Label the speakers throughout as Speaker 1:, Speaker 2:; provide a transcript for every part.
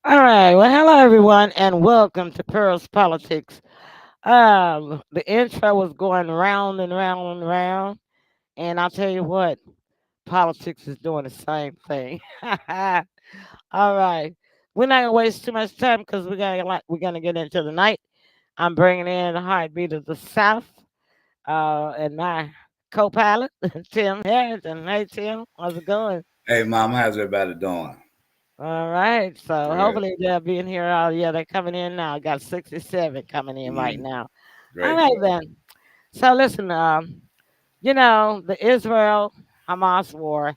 Speaker 1: All right. Well, hello everyone, and welcome to Pearl's Politics. The intro was going round and round and round, and I'll tell you what, politics is doing the same thing. All right. We're not gonna waste too much time because we're gonna get into the night. I'm bringing in the heartbeat of the South, and my co-pilot Tim Harrington. Hey Tim, how's it going?
Speaker 2: Hey, Mama, how's everybody doing?
Speaker 1: All right. So
Speaker 2: Good.
Speaker 1: hopefully they'll be in here. Yeah, they're coming in now. Got 67 coming in right
Speaker 2: Mm,
Speaker 1: now. All
Speaker 2: great,
Speaker 1: right
Speaker 2: great.
Speaker 1: then. So listen, the Israel Hamas war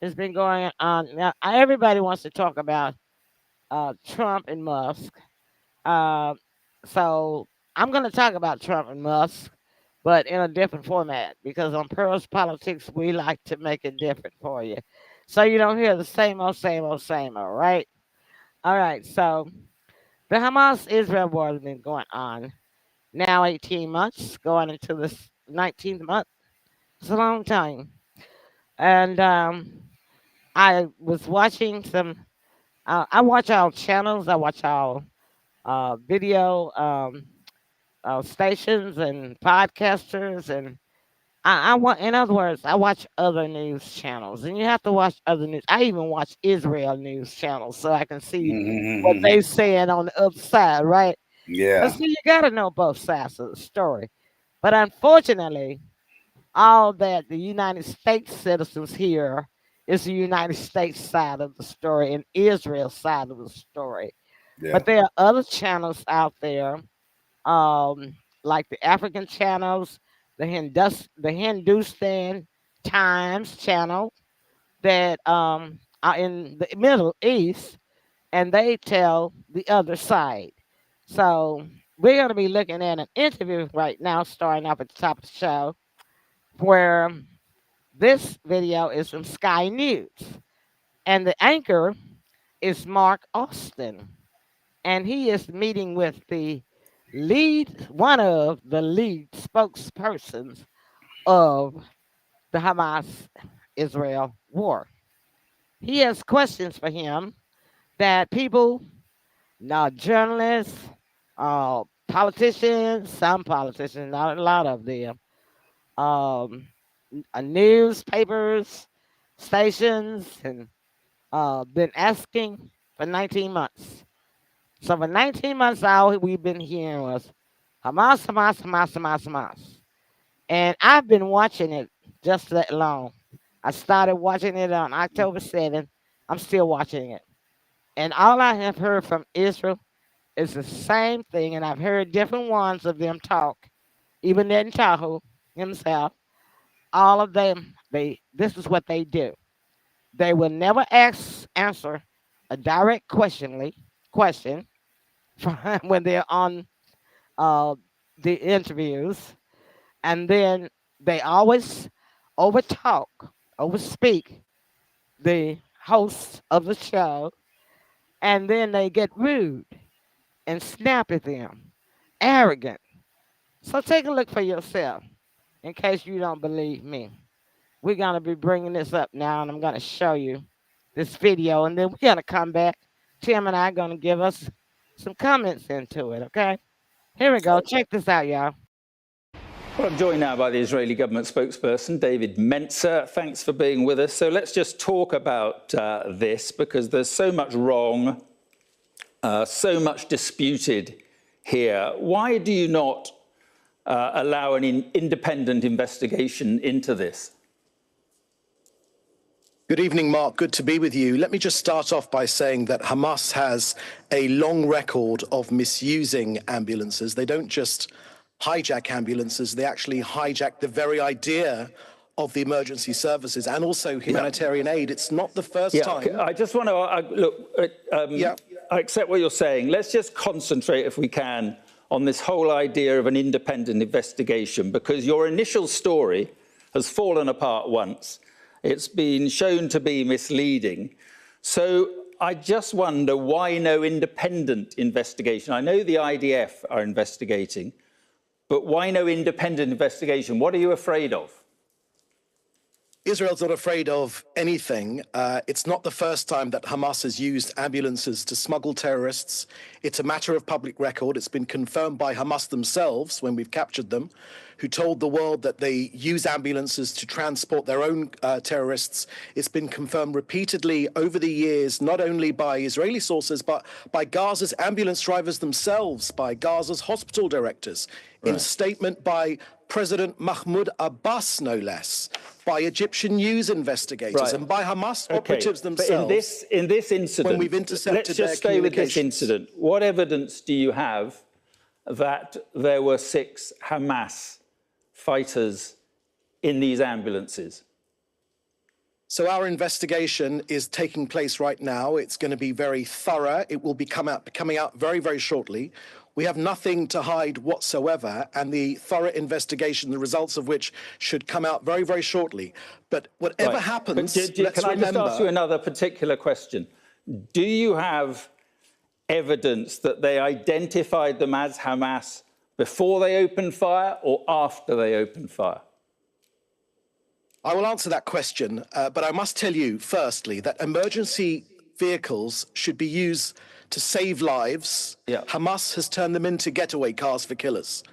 Speaker 1: has been going on. Now everybody wants to talk about Trump and Musk. Uh, so I'm going to talk about Trump and Musk, but in a different format because on Pearl's Politics we like to make it different for you, so you don't hear the same old, same old, same old. Right? All right. So the Hamas Israel war has been going on now 18 months, going into this 19th month. It's a long time. And I was watching I watch our channels, I watch our video stations and podcasters. And in other words, I watch other news channels. And you have to watch other news. I even watch Israel news channels so I can see what they saying on the other side, right? But
Speaker 2: Yeah,
Speaker 1: see, you got to know both sides of the story. But unfortunately, all that the United States citizens hear is the United States side of the story and Israel's side of the story.
Speaker 2: yeah.
Speaker 1: But there are other channels out there, like the African channels, the Hindustan Times channel that are in the Middle East, and they tell the other side. So we're going to be looking at an interview right now, starting off at the top of the show, where this video is from Sky News, and the anchor is Mark Austin, and he is meeting with one of the lead spokespersons of the Hamas Israel war. He has questions for him that people, not journalists, politicians, some politicians, not a lot of them, um, newspapers, stations, and been asking for 19 months. So for 19 months, all we've been hearing was Hamas, Hamas, Hamas, Hamas, Hamas. And I've been watching it just that long. I started watching it on October 7th. I'm still watching it. And all I have heard from Israel is the same thing. And I've heard different ones of them talk. Even Netanyahu himself, all of them, this is what they do. They will never answer a direct question when they're on uh, the interviews, and then they always overtalk, overspeak the hosts of the show, and then they get rude and snap at them, arrogant. So take a look for yourself in case you don't believe me. We're going to be bringing this up now, and I'm going to show you this video, and then we're going to come back. Tim and I are going to give us some comments into it, okay? Here we go. Check this out, y'all.
Speaker 3: Well, I'm joined now by the Israeli government spokesperson, David Mentzer. Thanks for being with us. So let's just talk about this because there's so much wrong, so much disputed here. Why do you not allow an independent investigation into this?
Speaker 4: Good evening, Mark. Good to be with you. Let me just start off by saying that Hamas has a long record of misusing ambulances. They don't just hijack ambulances, they actually hijack the very idea of the emergency services and also humanitarian aid. It's not the first time.
Speaker 3: I just want to look. I accept what you're saying. Let's just concentrate, if we can, on this whole idea of an independent investigation, because your initial story has fallen apart once. It's been shown to be misleading. So I just wonder why no independent investigation. I know the IDF are investigating, but why no independent investigation? What are you afraid of?
Speaker 4: Israel's not afraid of anything. It's not the first time that Hamas has used ambulances to smuggle terrorists. It's a matter of public record. It's been confirmed by Hamas themselves when we've captured them, who told the world that they use ambulances to transport their own terrorists. It's been confirmed repeatedly over the years, not only by Israeli sources, but by Gaza's ambulance drivers themselves, by Gaza's hospital directors, in a statement by President Mahmoud Abbas, no less, by Egyptian news investigators, and by Hamas operatives themselves.
Speaker 3: But in this incident,
Speaker 4: when we've intercepted
Speaker 3: let's just stay with this incident. What evidence do you have that there were 6 Hamas fighters in these ambulances?
Speaker 4: So our investigation is taking place right now. It's going to be very thorough. It will be coming out very, very shortly. We have nothing to hide whatsoever, and the thorough investigation, the results of which should come out very, very shortly. But whatever happens, let's remember...
Speaker 3: Can I just ask you another particular question? Do you have evidence that they identified them as Hamas before they opened fire or after they opened fire?
Speaker 4: I will answer that question, but I must tell you, firstly, that emergency vehicles should be used to save lives. Hamas has turned them into getaway cars for killers.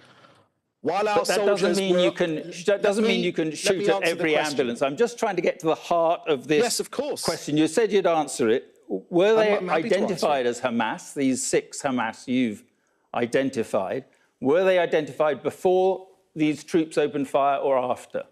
Speaker 4: While our soldiers
Speaker 3: doesn't mean you can shoot at every ambulance. I'm just trying to get to the heart of this question. You said you'd answer it. Were they identified as Hamas, these 6 Hamas you've identified? Were they identified before these troops opened fire or after?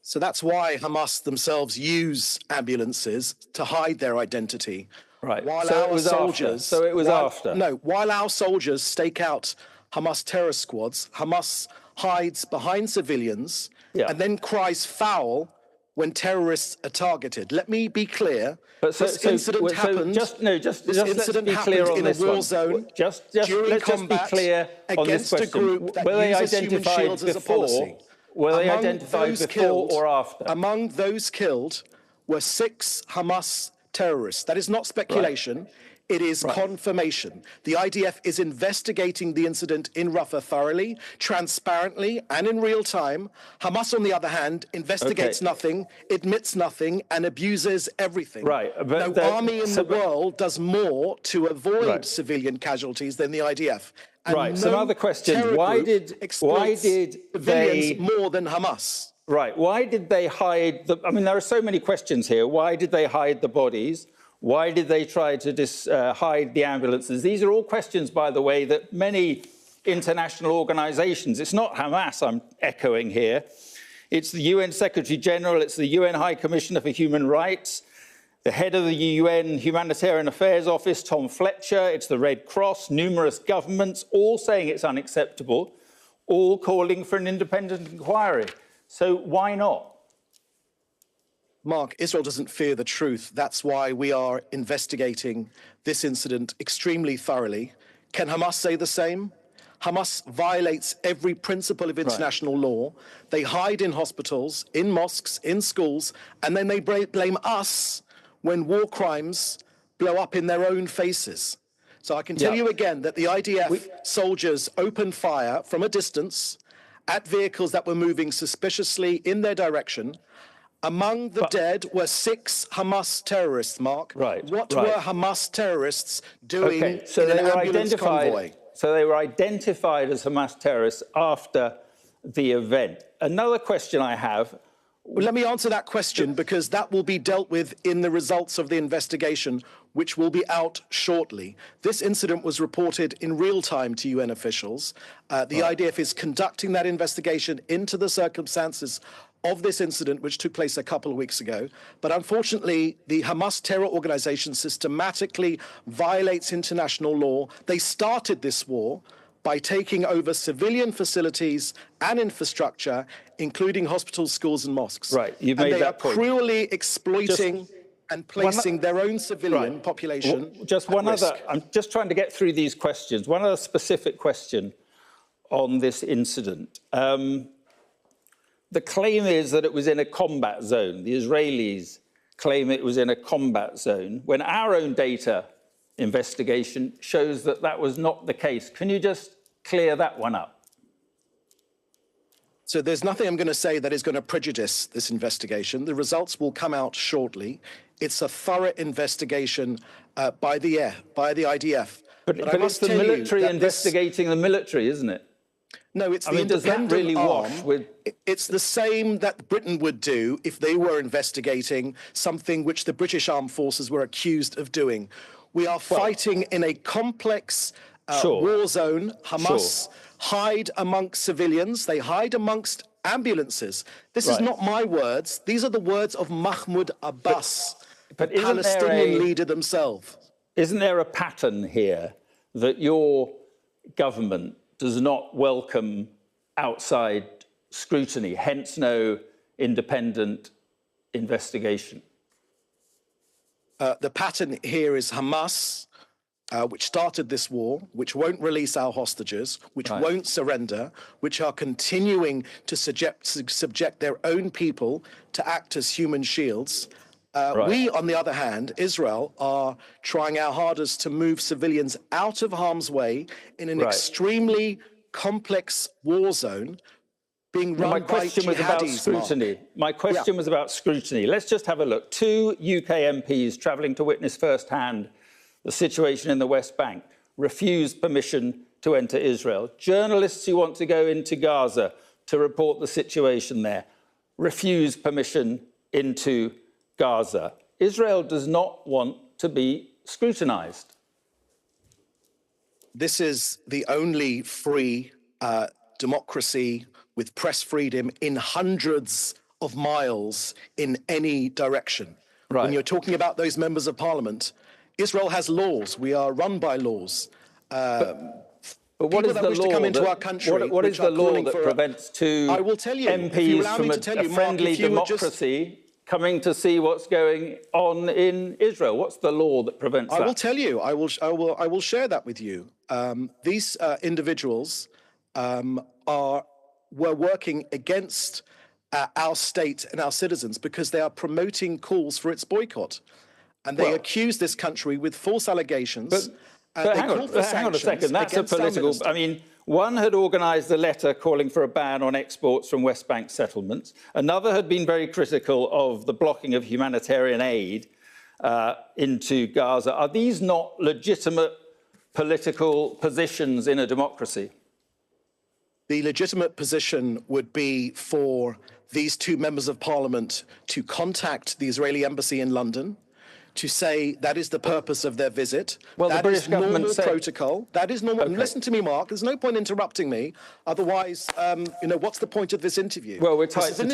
Speaker 4: So that's why Hamas themselves use ambulances to hide their identity.
Speaker 3: Right.
Speaker 4: While
Speaker 3: So
Speaker 4: our
Speaker 3: it was
Speaker 4: soldiers,
Speaker 3: after. So it was after.
Speaker 4: No, while our soldiers stake out Hamas terror squads, Hamas hides behind civilians and then cries foul when terrorists are targeted. Let me be clear. This incident happened.
Speaker 3: Let's be clear on
Speaker 4: in
Speaker 3: this
Speaker 4: a war
Speaker 3: one.
Speaker 4: zone
Speaker 3: During let's just be clear on this
Speaker 4: against a
Speaker 3: question.
Speaker 4: group that
Speaker 3: Were they
Speaker 4: uses human
Speaker 3: identified
Speaker 4: shields as a
Speaker 3: before?
Speaker 4: policy.
Speaker 3: Were they identified before or after?
Speaker 4: Among those killed were 6 Hamas terrorists. That is not speculation. It is confirmation. The IDF is investigating the incident in Rafah thoroughly, transparently, and in real time. Hamas, on the other hand, investigates nothing, admits nothing, and abuses everything. No army in the world does more to avoid civilian civilians than the IDF. And
Speaker 3: Some other questions. Why did
Speaker 4: civilians more than Hamas?
Speaker 3: Why did they hide I mean, there are so many questions here. Why did they hide the bodies? Why did they try to hide the ambulances? These are all questions, by the way, that many international organisations, it's not Hamas I'm echoing here, it's the UN Secretary General, it's the UN High Commissioner for Human Rights, the head of the UN Humanitarian Affairs Office, Tom Fletcher, it's the Red Cross, numerous governments, all saying it's unacceptable, all calling for an independent inquiry. So why not?
Speaker 4: Mark, Israel doesn't fear the truth. That's why we are investigating this incident extremely thoroughly. Can Hamas say the same? Hamas violates every principle of international law. They hide in hospitals, in mosques, in schools, and then they blame us when war crimes blow up in their own faces. So I can tell you again that the IDF soldiers opened fire from a distance at vehicles that were moving suspiciously in their direction. Among the dead were 6 Hamas terrorists, Mark. What were Hamas terrorists doing in an ambulance convoy?
Speaker 3: So they were identified as Hamas terrorists after the event. Another question I have...
Speaker 4: Well, let me answer that question, because that will be dealt with in the results of the investigation, which will be out shortly. This incident was reported in real time to UN officials. The IDF is conducting that investigation into the circumstances of this incident, which took place a couple of weeks ago. But unfortunately, the Hamas terror organization systematically violates international law. They started this war by taking over civilian facilities and infrastructure, including hospitals, schools, and mosques.
Speaker 3: You've made that point.
Speaker 4: And they are cruelly exploiting and placing their own civilian population at risk.
Speaker 3: I'm just trying to get through these questions. One other specific question on this incident. The claim is that it was in a combat zone. The Israelis claim it was in a combat zone, when our own data investigation shows that that was not the case. Can you just clear that one up?
Speaker 4: So there's nothing I'm going to say that is going to prejudice this investigation. The results will come out shortly. It's a thorough investigation by the IDF.
Speaker 3: But it's the military investigating the military, isn't it?
Speaker 4: No, it's the
Speaker 3: does that
Speaker 4: independent
Speaker 3: really
Speaker 4: arm.
Speaker 3: wash with?
Speaker 4: It's the same that Britain would do if they were investigating something which the British armed forces were accused of doing. We are fighting in a complex war zone. Hamas hide amongst civilians. They hide amongst ambulances. This is not my words. These are the words of Mahmoud Abbas, the Palestinian leader themselves.
Speaker 3: Isn't there a pattern here that your government does not welcome outside scrutiny, hence no independent investigation?
Speaker 4: The pattern here is Hamas, which started this war, which won't release our hostages, which won't surrender, which are continuing to subject their own people to act as human shields. We, on the other hand, Israel, are trying our hardest to move civilians out of harm's way in an extremely complex war zone being run by jihadis.
Speaker 3: My question was about scrutiny. Let's just have a look. 2 UK MPs travelling to witness firsthand the situation in the West Bank refused permission to enter Israel. Journalists who want to go into Gaza to report the situation there refuse permission into Gaza. Israel does not want to be scrutinised.
Speaker 4: This is the only free democracy with press freedom in hundreds of miles in any direction. When you're talking about those members of parliament, Israel has laws. We are run by laws.
Speaker 3: But what is the law?
Speaker 4: Come into our country,
Speaker 3: what is the law that prevents 2 MPs from a friendly democracy coming to see what's going on in Israel? What's the law that prevents that?
Speaker 4: I will tell you. I will share that with you. These individuals were working against our state and our citizens because they are promoting calls for its boycott. And they accuse this country with false allegations.
Speaker 3: But hang on a second, that's a political... I mean, one had organised a letter calling for a ban on exports from West Bank settlements. Another had been very critical of the blocking of humanitarian aid into Gaza. Are these not legitimate political positions in a democracy?
Speaker 4: The legitimate position would be for these 2 members of parliament to contact the Israeli embassy in London, to say that is the purpose of their visit.
Speaker 3: Well,
Speaker 4: that
Speaker 3: the British
Speaker 4: is normal
Speaker 3: government
Speaker 4: protocol. That is normal. Okay. Listen to me, Mark. There's no point interrupting me. Otherwise, what's the point of this interview?
Speaker 3: Well, we're tight for time.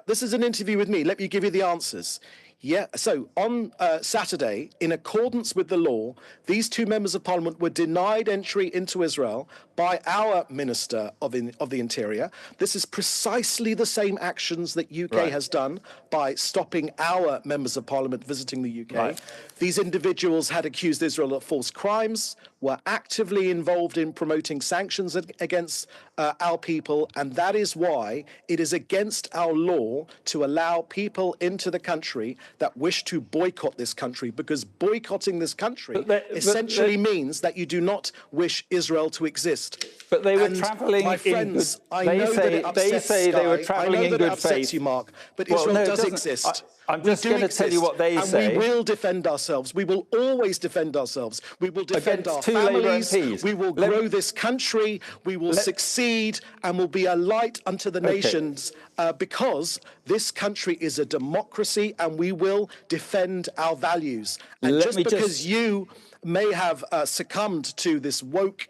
Speaker 4: This is an interview with me. Let me give you the answers. Yeah, so on Saturday, in accordance with the law, these 2 members of parliament were denied entry into Israel by our Minister of the Interior. This is precisely the same actions that UK has done by stopping our members of parliament visiting the UK. These individuals had accused Israel of false crimes, were actively involved in promoting sanctions against our people, and that is why it is against our law to allow people into the country that wish to boycott this country, because boycotting this country essentially means that you do not wish Israel to exist.
Speaker 3: But they were travelling in good faith. They say they were travelling in good faith.
Speaker 4: You, Mark, but Israel does exist.
Speaker 3: I'm just going to tell you what they say.
Speaker 4: And we will defend ourselves. We will always defend ourselves. We will defend our families. We will grow this country. We will succeed and will be a light unto the nations because this country is a democracy and we will defend our values. And just because you may have succumbed to this woke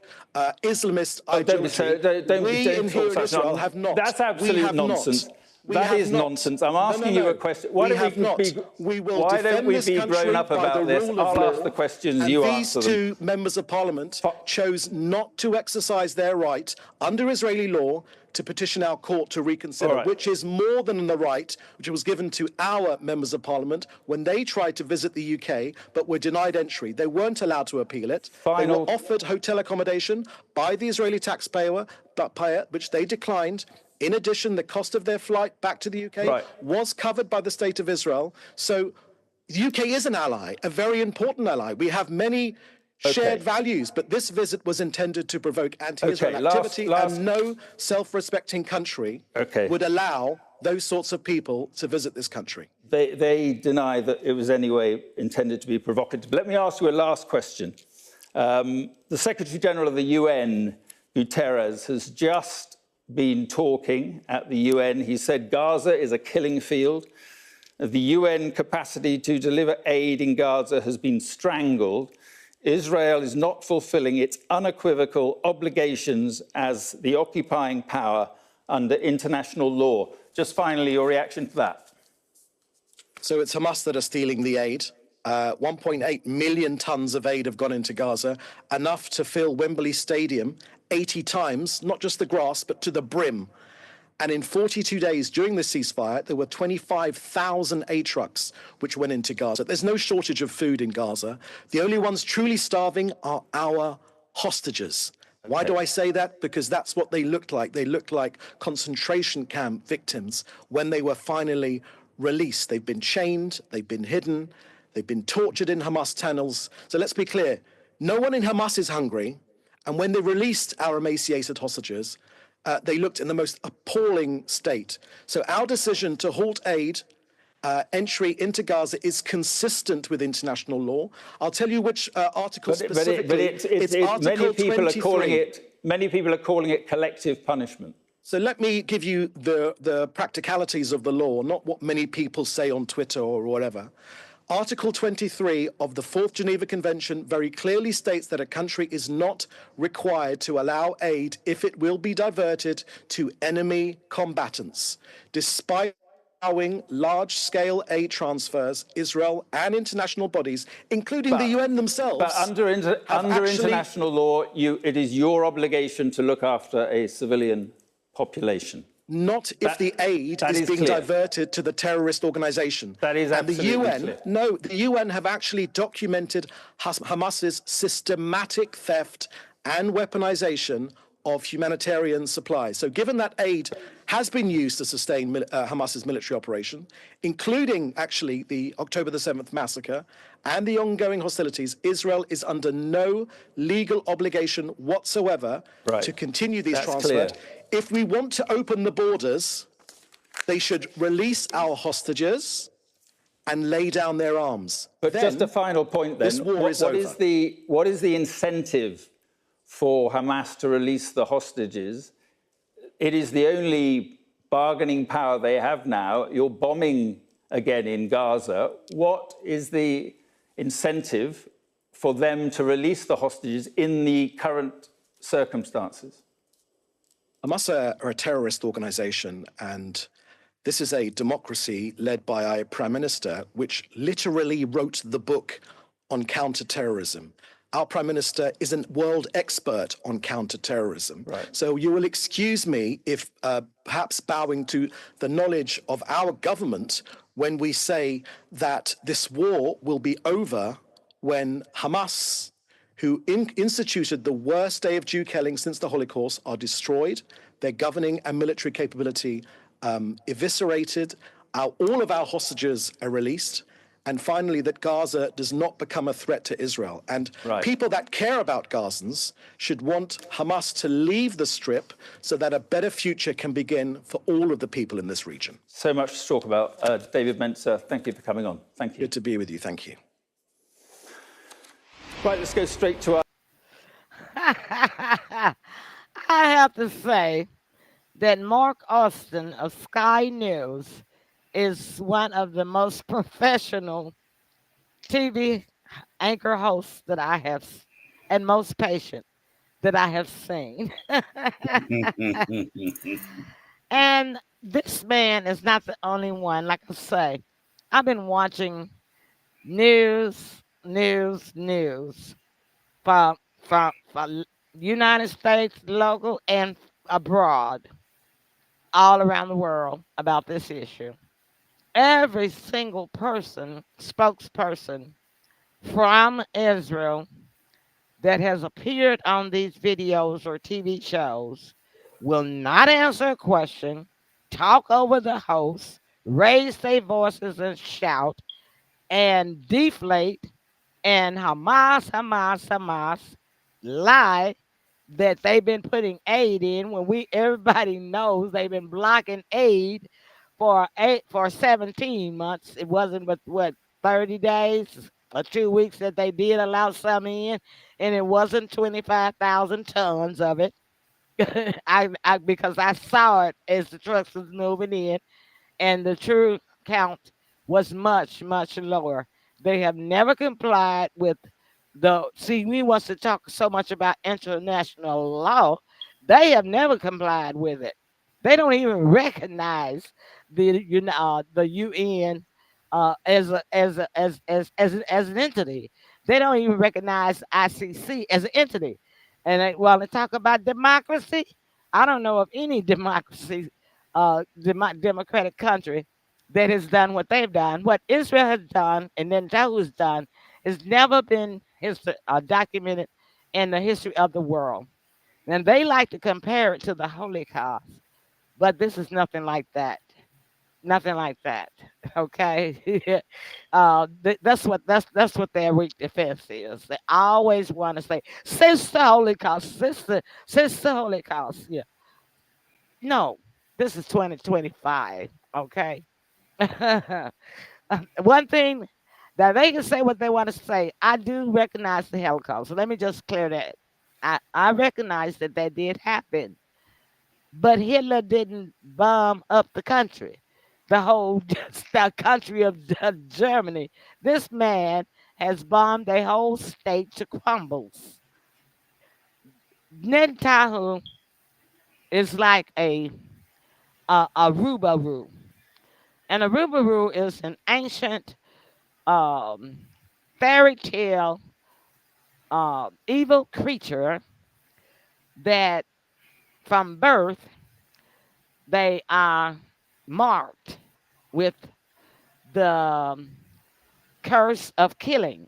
Speaker 4: Islamist ideology, we in here in Israel have not.
Speaker 3: That's absolute nonsense. That is nonsense. I'm asking you a question. Why don't we be grown up about this? I'll ask the questions, you answer them.
Speaker 4: These 2 members of parliament chose not to exercise their right under Israeli law to petition our court to reconsider, which is more than the right which was given to our members of parliament when they tried to visit the UK but were denied entry. They weren't allowed to appeal it. They were offered hotel accommodation by the Israeli taxpayer, which they declined. In addition, the cost of their flight back to the UK was covered by the State of Israel. So the UK is an ally, a very important ally. We have many shared values. But this visit was intended to provoke anti-Israel activity, and no self-respecting country would allow those sorts of people to visit this country.
Speaker 3: They deny that it was anyway intended to be provocative. Let me ask you a last question. The Secretary General of the UN, Guterres, has just been talking at the UN. He said Gaza is a killing field. The UN capacity to deliver aid in Gaza has been strangled. Israel is not fulfilling its unequivocal obligations as the occupying power under international law. Just finally, your reaction to that.
Speaker 4: So it's Hamas that are stealing the aid. 1.8 million tons of aid have gone into Gaza, enough to fill Wembley Stadium 80 times, not just the grass, but to the brim. And in 42 days during the ceasefire, there were 25,000 aid trucks which went into Gaza. There's no shortage of food in Gaza. The only ones truly starving are our hostages. Why do I say that? Because that's what they looked like. They looked like concentration camp victims when they were finally released. They've been chained, they've been hidden, they've been tortured in Hamas tunnels. So let's be clear, no one in Hamas is hungry. And when they released our emaciated hostages, they looked in the most appalling state. So our decision to halt aid entry into Gaza is consistent with international law. I'll tell you which article specifically. It's Article 23.
Speaker 3: Many people are calling it collective punishment.
Speaker 4: So let me give you the practicalities of the law, not what many people say on Twitter or whatever. Article 23 of the Fourth Geneva Convention very clearly states that a country is not required to allow aid if it will be diverted to enemy combatants. Despite allowing large-scale aid transfers, Israel and international bodies, including the UN themselves...
Speaker 3: But under international law, it is your obligation to look after a civilian population.
Speaker 4: Not if the aid is being diverted to the terrorist organization.
Speaker 3: That is absolutely
Speaker 4: clear. No, the UN have actually documented Hamas's systematic theft and weaponization of humanitarian supplies. So given that aid has been used to sustain Hamas's military operation, including actually the October the 7th massacre and the ongoing hostilities, Israel is under no legal obligation whatsoever to continue these transfers. If we want to open the borders, they should release our hostages and lay down their arms.
Speaker 3: But then, just a final point then.
Speaker 4: This war is over.
Speaker 3: What is the incentive for Hamas to release the hostages? It is the only bargaining power they have now. You're bombing again in Gaza. What is the incentive for them to release the hostages in the current circumstances?
Speaker 4: Hamas are a terrorist organization, and this is a democracy led by a prime minister which literally wrote the book on counterterrorism. Our prime minister is a world expert on counterterrorism. So you will excuse me if perhaps bowing to the knowledge of our government when we say that this war will be over when Hamas, who instituted the worst day of Jew killing since the Holocaust, are destroyed, their governing and military capability eviscerated, all of our hostages are released, and finally that Gaza does not become a threat to Israel. And people that care about Gazans should want Hamas to leave the Strip so that a better future can begin for all of the people in this region.
Speaker 3: So much to talk about. David Menzer, thank you for coming on. Thank you.
Speaker 4: Good to be with you. Thank you.
Speaker 3: Right, let's go straight to our...
Speaker 1: I have to say that Mark Austin of Sky News is one of the most professional TV anchor hosts that I have, and most patient that I have seen. And this man is not the only one. Like I say, I've been watching news from United States, local, and abroad, all around the world about this issue. Every single spokesperson from Israel that has appeared on these videos or TV shows will not answer a question, talk over the host, raise their voices and shout, and deflate And Hamas lie that they've been putting aid in when we everybody knows they've been blocking aid for 17 months. It wasn't but what 30 days or 2 weeks that they did allow some in, and it wasn't 25,000 tons of it. I because I saw it as the trucks was moving in, and the true count was much, much lower. They have never complied with see, we want to talk so much about international law. They have never complied with it. They don't even recognize the UN as an entity. They don't even recognize ICC as an entity. And while they talk about democracy, I don't know of any democracy democratic country that has done what they've done. What Israel has done and Netanyahu has done has never been documented in the history of the world. And they like to compare it to the Holocaust, but this is nothing like that. Nothing like that. Okay, that's what their weak defense is. They always want to say since the Holocaust, since the Holocaust. Yeah, no, this is 2025. Okay. One thing that they can say what they want to say. I do recognize the Holocaust. So let me just clear that. I recognize that that did happen, but Hitler didn't bomb up the country, the whole the country of Germany. This man has bombed a whole state to crumbles. Netanyahu is like a Rubaru, and a Rubaru is an ancient um, fairy tale evil creature that from birth they are marked with the curse of killing.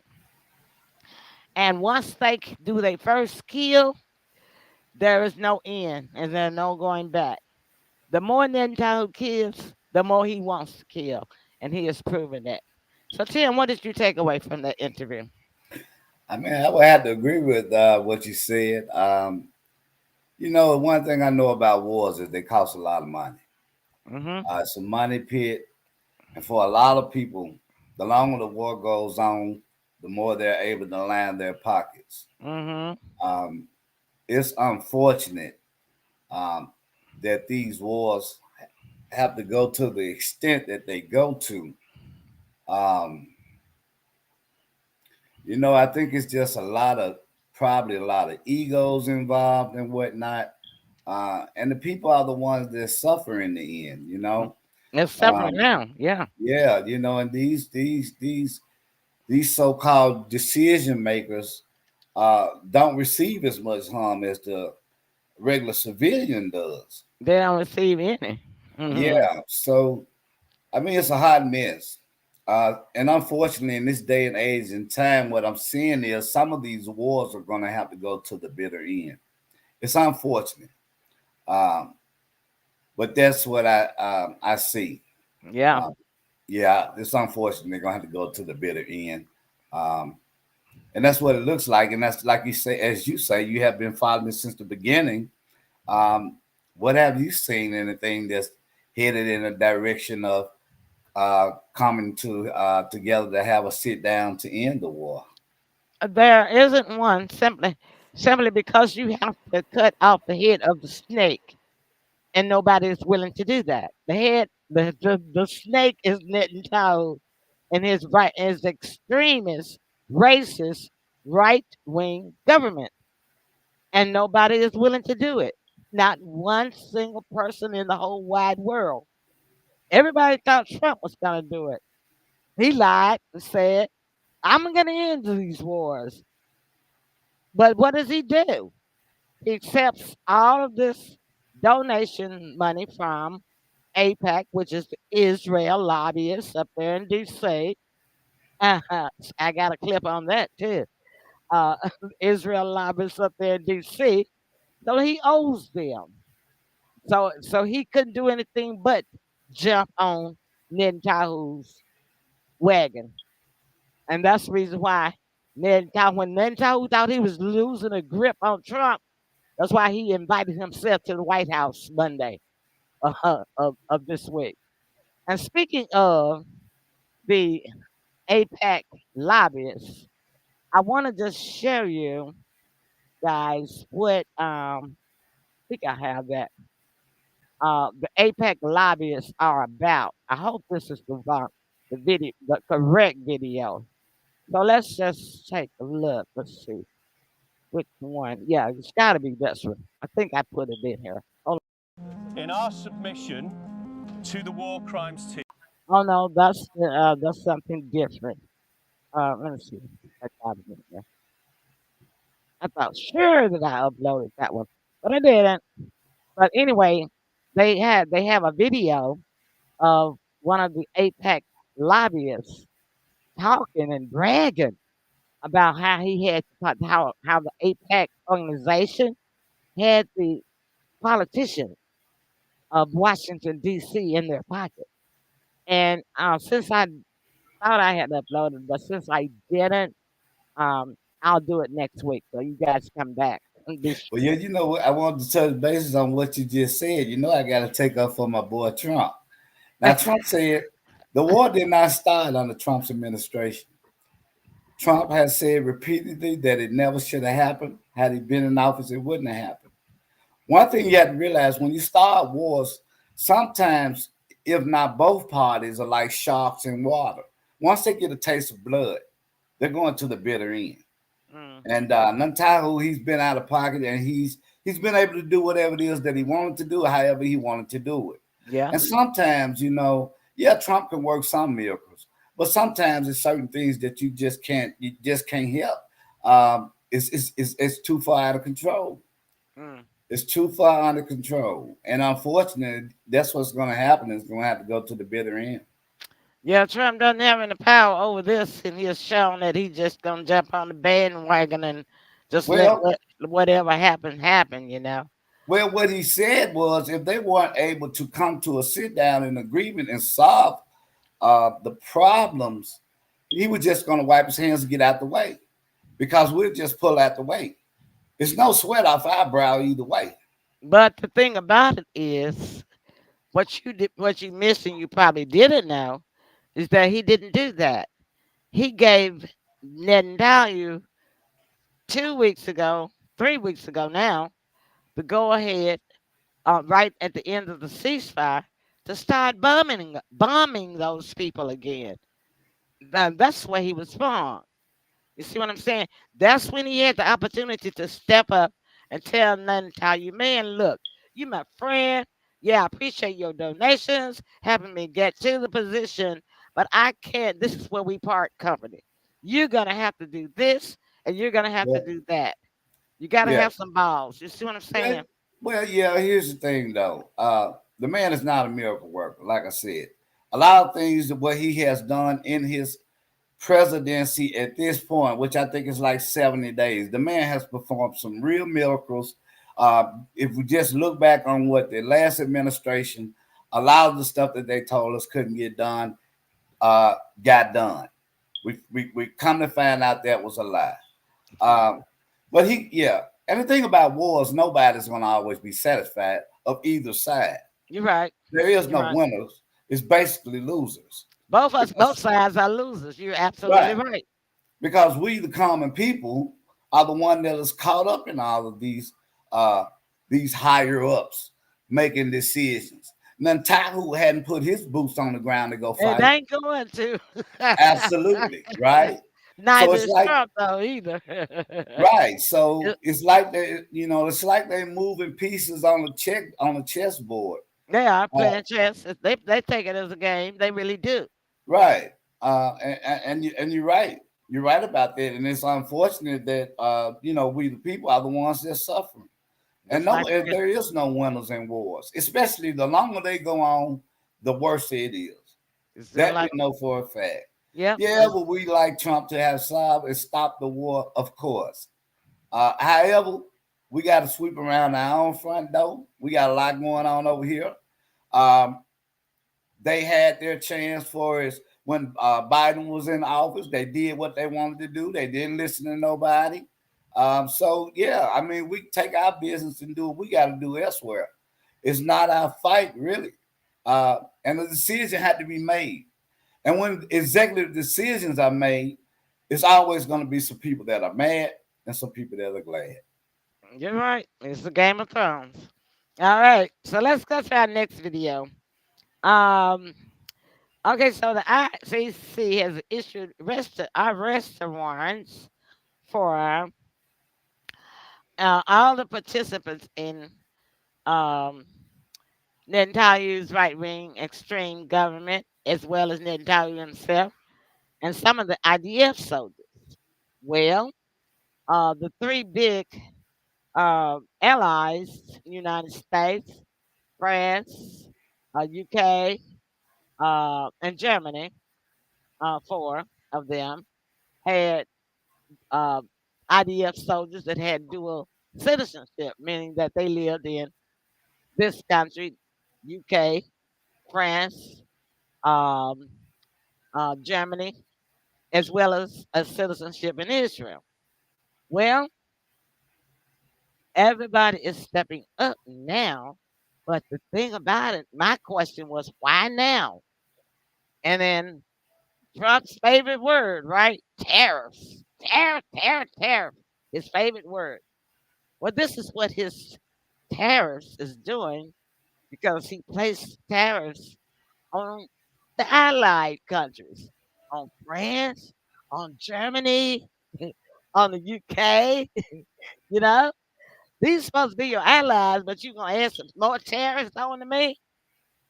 Speaker 1: And once they do their first kill, there is no end and there's no going back. The more Netanyahu kills, the more he wants to kill. And he has proven that. So, Tim, what did you take away from that interview?
Speaker 2: I mean, I would have to agree with what you said. One thing I know about wars is they cost a lot of money.
Speaker 1: Mm-hmm.
Speaker 2: It's a money pit, and for a lot of people, the longer the war goes on, the more they're able to line their pockets.
Speaker 1: Mm-hmm.
Speaker 2: Um, it's unfortunate um, that these wars have to go to the extent that they go to. Um, I think it's just probably a lot of egos involved and whatnot. And the people are the ones that suffer in the end,
Speaker 1: It's suffering
Speaker 2: Um,
Speaker 1: now. Yeah.
Speaker 2: yeah, and these so-called decision makers don't receive as much harm as the regular civilian does.
Speaker 1: They don't receive any. Mm-hmm.
Speaker 2: Yeah, so I mean, it's a hot mess. And unfortunately, in this day and age and time, what I'm seeing is some of these wars are going to have to go to the bitter end. It's unfortunate, um, but that's what I see.
Speaker 1: Yeah.
Speaker 2: Um, yeah, it's unfortunate they're going to have to go to the bitter end, um, and that's what it looks like. And that's like you say, as you say, you have been following this since the beginning. Um, what have you seen? Anything that's headed in a direction of coming together to have a sit down to end the war?
Speaker 1: There isn't one simply because you have to cut off the head of the snake, and nobody is willing to do that. The snake is Netanyahu and his extremist, racist, right wing government, and nobody is willing to do it. Not one single person in the whole wide world. Everybody thought Trump was going to do it. He lied and said, "I'm going to end these wars." But what does he do? He accepts all of this donation money from APAC, which is the Israel lobbyists up there in DC. I got a clip on that too. Uh, Israel lobbyists up there in DC. So he owes them. So he couldn't do anything but jump on Netanyahu's wagon. And that's the reason why. When Netanyahu thought he was losing a grip on Trump, that's why he invited himself to the White House Monday of this week. And speaking of the APAC lobbyists, I want to just show you guys what I think I have that the APAC lobbyists are about. I hope this is the video, the correct video. So let's just take a look. Let's see which one. Yeah, it's got to be this one. I think I put it in here.
Speaker 5: In our submission to the war crimes team.
Speaker 1: Oh no, that's something different. Let me see. I got it in here. I thought sure that I uploaded that one, but I didn't. But anyway, they have a video of one of the APEC lobbyists talking and bragging about how he had how the APEC organization had the politicians of Washington D.C. in their pocket. And since I thought I had uploaded, but since I didn't, I'll do it next week. So you guys come back and be
Speaker 2: Well, yeah, you know what? I wanted to touch bases on what you just said. You know, I got to take up for my boy Trump. Now, Trump said the war did not start under Trump's administration. Trump has said repeatedly that it never should have happened. Had he been in office, it wouldn't have happened. One thing you have to realize when you start wars, sometimes, if not both parties, are like sharks in water. Once they get a taste of blood, they're going to the bitter end. And Netanyahu, he's been out of pocket, and he's been able to do whatever it is that he wanted to do, however he wanted to do it.
Speaker 1: Yeah.
Speaker 2: And sometimes, you know, yeah, Trump can work some miracles, but sometimes it's certain things that you just can't help. It's too far out of control.
Speaker 1: Mm.
Speaker 2: It's too far under control, and unfortunately, that's what's going to happen. It's going to have to go to the bitter end.
Speaker 1: Yeah, Trump doesn't have any power over this, and he's shown that he's just gonna jump on the bandwagon and just
Speaker 2: Well,
Speaker 1: whatever happen happen. You know.
Speaker 2: Well, what he said was if they weren't able to come to a sit down in agreement and solve the problems, he was just going to wipe his hands and get out the way because we'll just pull out the way. It's no sweat off our brow either way.
Speaker 1: But the thing about it is, what you missed, and you probably didn't know, is that he didn't do that. He gave Netanyahu 2 weeks ago, 3 weeks ago now, the go ahead, right at the end of the ceasefire, to start bombing those people again. That's where he was from. You see what I'm saying? That's when he had the opportunity to step up and tell Netanyahu, man, look, you my friend. Yeah, I appreciate your donations, helping me get to the position, but I can't. This is where we part company. You're gonna have to do this, and you're gonna have to
Speaker 2: Yeah,
Speaker 1: do that. You gotta
Speaker 2: yeah.
Speaker 1: have some balls. You see what I'm
Speaker 2: Well,
Speaker 1: saying?
Speaker 2: well, yeah. Here's the thing, though. The man is not a miracle worker, like I said. A lot of things that what he has done in his presidency at this point, which I think is like 70 days, the man has performed some real miracles. If we just look back on what the last administration, a lot of the stuff that they told us couldn't get done, got done. We come to find out that was a lie. Um, but yeah. And the thing about wars, nobody's going to always be satisfied of either side.
Speaker 1: You're right.
Speaker 2: There is
Speaker 1: You're
Speaker 2: no
Speaker 1: right.
Speaker 2: winners. It's basically losers.
Speaker 1: Both
Speaker 2: Because
Speaker 1: sides are losers. You're absolutely
Speaker 2: right,
Speaker 1: right.
Speaker 2: because we the common people are the one that is caught up in all of these higher ups making decisions. Netanyahu hadn't put his boots on the ground to go
Speaker 1: It
Speaker 2: fight.
Speaker 1: ain't going to.
Speaker 2: Absolutely, right? So
Speaker 1: Neither
Speaker 2: it's
Speaker 1: is
Speaker 2: like
Speaker 1: Trump though either.
Speaker 2: right. So
Speaker 1: It-
Speaker 2: it's like it's like they're moving pieces on the chessboard.
Speaker 1: they are
Speaker 2: Uh,
Speaker 1: playing chess. They take it as a game. They really do.
Speaker 2: right. And you're right. You're right about that. And it's unfortunate that we the people are the ones that suffer. And
Speaker 1: Just
Speaker 2: no,
Speaker 1: like
Speaker 2: and there is no winners in wars, especially the longer they go on, the worse it is.
Speaker 1: it's just
Speaker 2: That we
Speaker 1: like
Speaker 2: know for a fact.
Speaker 1: yep.
Speaker 2: Yeah, but we like Trump to have solved and stopped the war, of course. However, we got to sweep around our own front door. We got a lot going on over here. Um, they had their chance for us. when Biden was in office. They did what they wanted to do. They didn't listen to nobody. So yeah, I mean, we take our business and do what we got to do elsewhere. It's not our fight, really. And the decision had to be made. And when executive decisions are made, it's always going to be some people that are mad and some people that are glad.
Speaker 1: You're right. It's the Game of Thrones. All right. So let's go to our next video. Okay, so the ICC has issued arrest warrants for all the participants in um, Netanyahu's right-wing extreme government, as well as Netanyahu himself, and some of the IDF soldiers. Well, the three big allies, United States, France, UK, and Germany, four of them, had uh, IDF soldiers that had dual citizenship, meaning that they lived in this country, UK, France, um, Germany, as well as a citizenship in Israel. Well, everybody is stepping up now, but the thing about it, my question was, why now? And then Trump's favorite word, right? Tariffs. Tariff. His favorite word. Well, this is what his tariffs is doing because he placed tariffs on the allied countries, on France, on Germany, on the UK. You know, these supposed to be your allies, but you're gonna add some more tariffs on to me.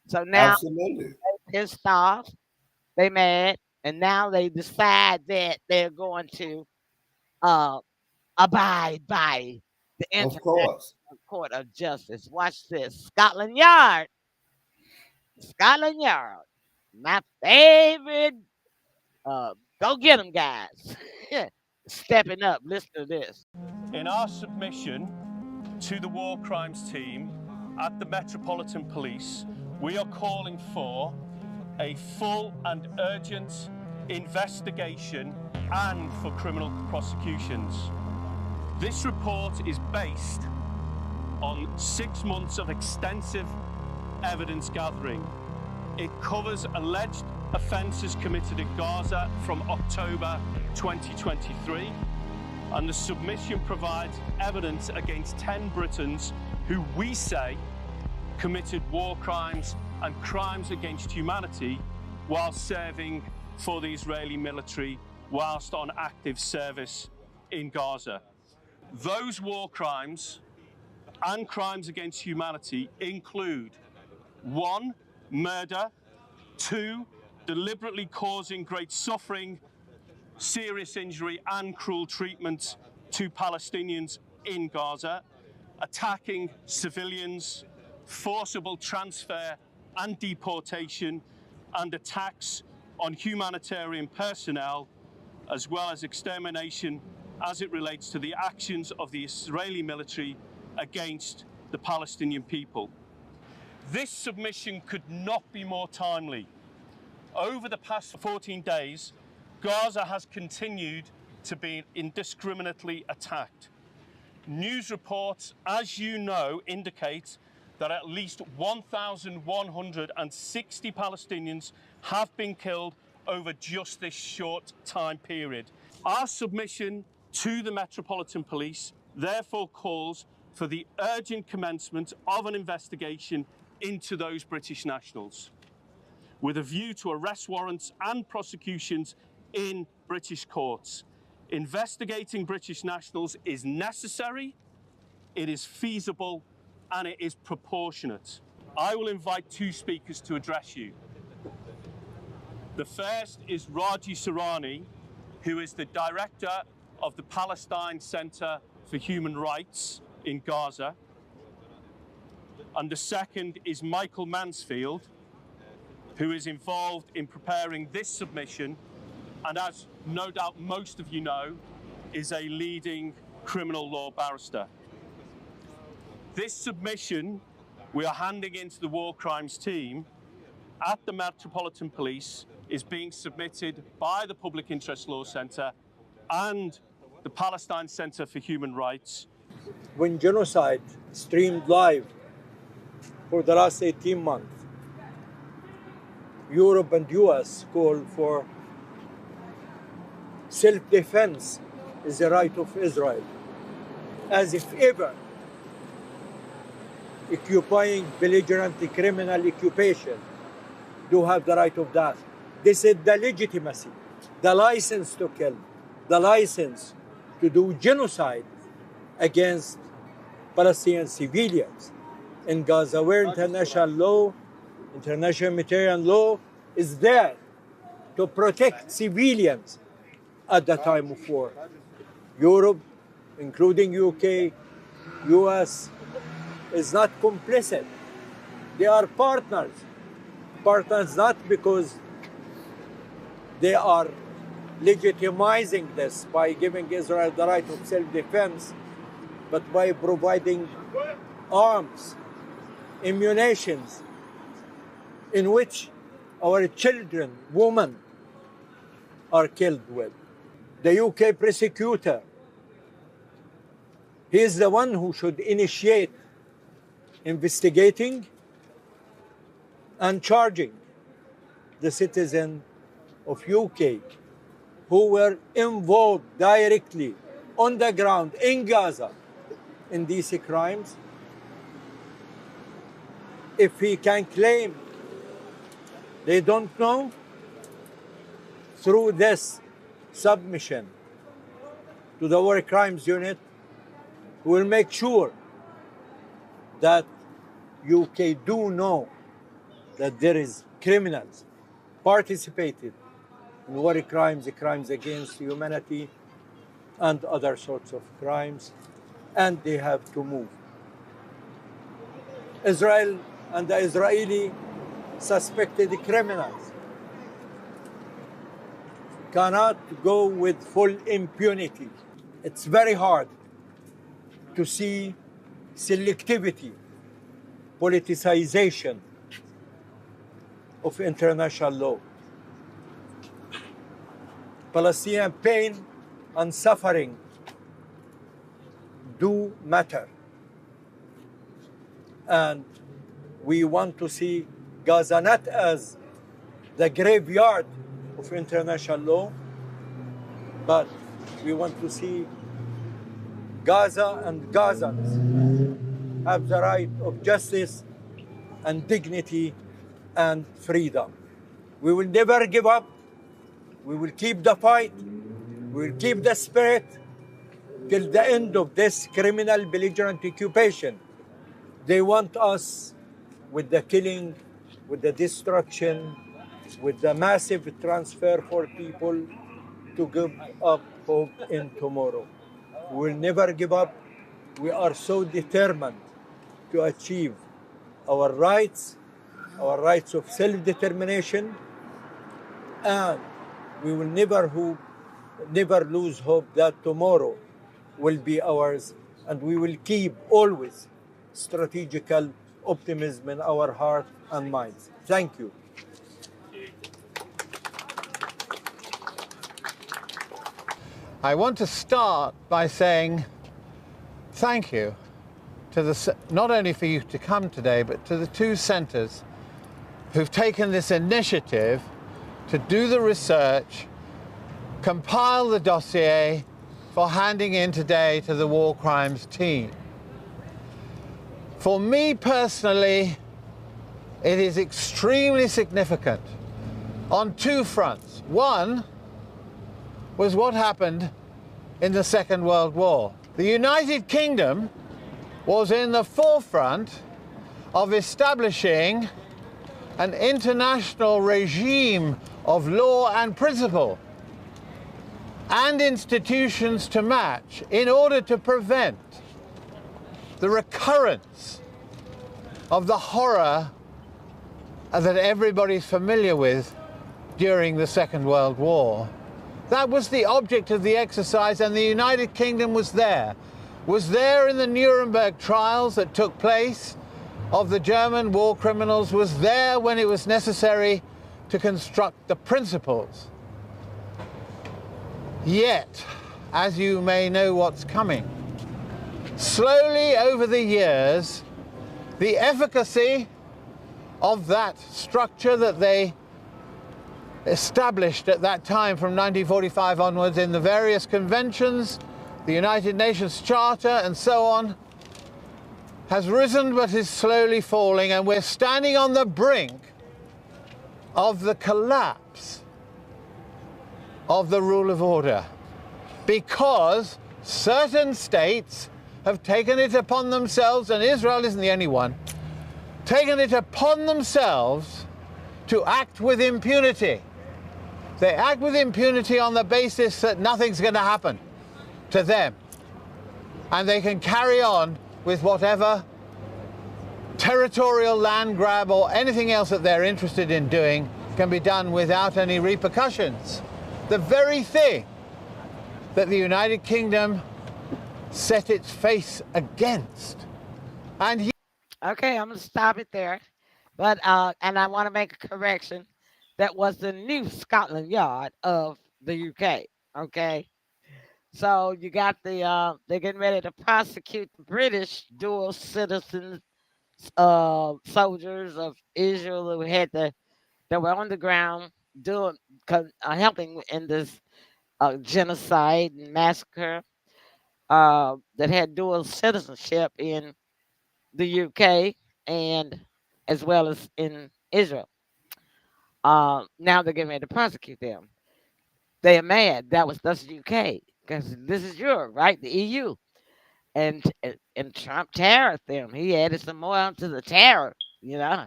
Speaker 1: So now
Speaker 2: Absolutely.
Speaker 1: they're pissed off, they mad, and now they decide that they're going to uh, abide by the
Speaker 2: Of
Speaker 1: International
Speaker 2: course.
Speaker 1: Court of Justice. Watch this, Scotland Yard. Scotland Yard, my favorite. Go get them, guys. Stepping up. Listen to this.
Speaker 5: In our submission to the war crimes team at the Metropolitan Police, we are calling for a full and urgent investigation and for criminal prosecutions. This report is based on 6 months of extensive evidence gathering. It covers alleged offences committed in Gaza from October 2023, and the submission provides evidence against 10 Britons who we say committed war crimes and crimes against humanity while serving for the Israeli military whilst on active service in Gaza. Those war crimes and crimes against humanity include 1. Murder, 2. Deliberately causing great suffering, serious injury and cruel treatment to Palestinians in Gaza, attacking civilians, forcible transfer and deportation, and attacks on humanitarian personnel, as well as extermination as it relates to the actions of the Israeli military against the Palestinian people. This submission could not be more timely. Over the past 14 days, Gaza has continued to be indiscriminately attacked. News reports, as you know, indicate that at least 1,160 Palestinians have been killed over just this short time period. Our submission to the Metropolitan Police therefore calls for the urgent commencement of an investigation into those British nationals, with a view to arrest warrants and prosecutions in British courts. Investigating British nationals is necessary, it is feasible, and it is proportionate. I will invite 2 speakers to address you. The first is Raji Sarani, who is the director of the Palestine Center for Human Rights in Gaza. And the second is Michael Mansfield, who is involved in preparing this submission, and as no doubt most of you know, is a leading criminal law barrister. This submission we are handing into the war crimes team at the Metropolitan Police is being submitted by the Public Interest Law Centre and the Palestine Centre for Human Rights.
Speaker 6: When genocide streamed live for the last 18 months, Europe and US called for self-defense is the right of Israel, as if ever occupying belligerent criminal occupation do have the right of that. This is the legitimacy, the license to kill, the license to do genocide against Palestinian civilians in Gaza, where international law, international humanitarian law is there to protect civilians at the time of war. Europe, including UK, US, is not complicit. They are partners. Partners not because they are legitimizing this by giving Israel the right of self-defense, but by providing arms, ammunitions, in which our children, women, are killed with. The UK prosecutor, he is the one who should initiate investigating and charging the citizens of UK who were involved directly on the ground in Gaza in these crimes. If he can claim they don't know, through this submission to the War Crimes Unit, we will make sure that UK do know that there is criminals participated in war crimes, crimes against humanity, and other sorts of crimes, and they have to move. Israel and the Israeli suspected criminals cannot go with full impunity. It's very hard to see selectivity, politicization of international law. Palestinian pain and suffering do matter. And we want to see Gaza not as the graveyard of international law, but we want to see Gaza and Gazans have the right of justice and dignity and freedom. We will never give up. We will keep the fight. We will keep the spirit till the end of this criminal belligerent occupation. They want us with the killing, with the destruction, with the massive transfer for people to give up hope in tomorrow. We will never give up. We are so determined to achieve our rights of self-determination, and we will never lose hope that tomorrow will be ours, and we will keep always strategical optimism in our heart and minds. Thank you.
Speaker 7: I want to start by saying thank you to not only for you to come today, but to the two centres who've taken this initiative to do the research, compile the dossier for handing in today to the War Crimes team. For me personally, it is extremely significant on two fronts. One was what happened in the Second World War. The United Kingdom was in the forefront of establishing an international regime of law and principle and institutions to match in order to prevent the recurrence of the horror that everybody's familiar with during the Second World War. That was the object of the exercise, and the United Kingdom was there in the Nuremberg trials that took place of the German war criminals, was there when it was necessary to construct the principles. Yet, as you may know what's coming, slowly over the years, the efficacy of that structure that they established at that time from 1945 onwards in the various conventions, the United Nations Charter and so on, has risen but is slowly falling, and we're standing on the brink of the collapse of the rule of order, because certain states have taken it upon themselves, and Israel isn't the only one, taken it upon themselves to act with impunity. They act with impunity on the basis that nothing's going to happen to them, and they can carry on with whatever territorial land grab or anything else that they're interested in doing can be done without any repercussions. The very thing that the United Kingdom set its face against. And
Speaker 1: Okay, I'm gonna stop it there. But and I want to make a correction. That was the new Scotland Yard of the UK. Okay. So you got they're getting ready to prosecute the British dual citizens soldiers of Israel who that were on the ground doing helping in this genocide and massacre that had dual citizenship in the UK and as well as in Israel. Now they're getting ready to prosecute them. They are mad. That's the UK because this is Europe, right? The EU, and Trump tariffed them. He added some more onto the tariff. You know,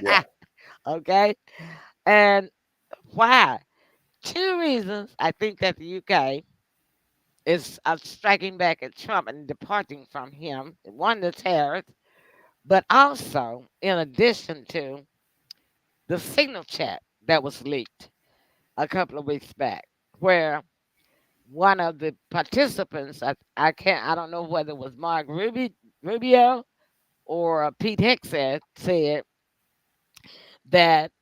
Speaker 2: Yeah.
Speaker 1: okay. And why? Two reasons I think that the UK is striking back at Trump and departing from him. One, the tariff, but also in addition to the signal chat that was leaked a couple of weeks back, where one of the participants, I don't know whether it was Rubio or Pete Hegseth, said that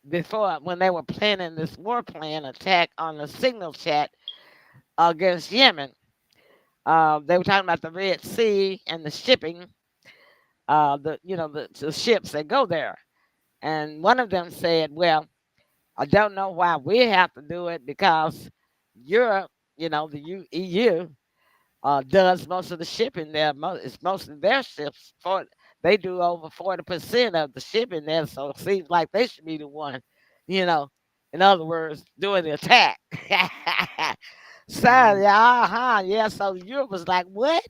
Speaker 1: before when they were planning this war plan attack on the signal chat against Yemen, they were talking about the Red Sea and the shipping, the ships that go there, and one of them said, "Well, I don't know why we have to do it because Europe, the EU, does most of the shipping there. It's most of their ships. They do over 40% of the shipping there, so it seems like they should be the one, you know. In other words, doing the attack." So
Speaker 2: Mhm.
Speaker 1: yeah, yeah. So Europe was like, "What?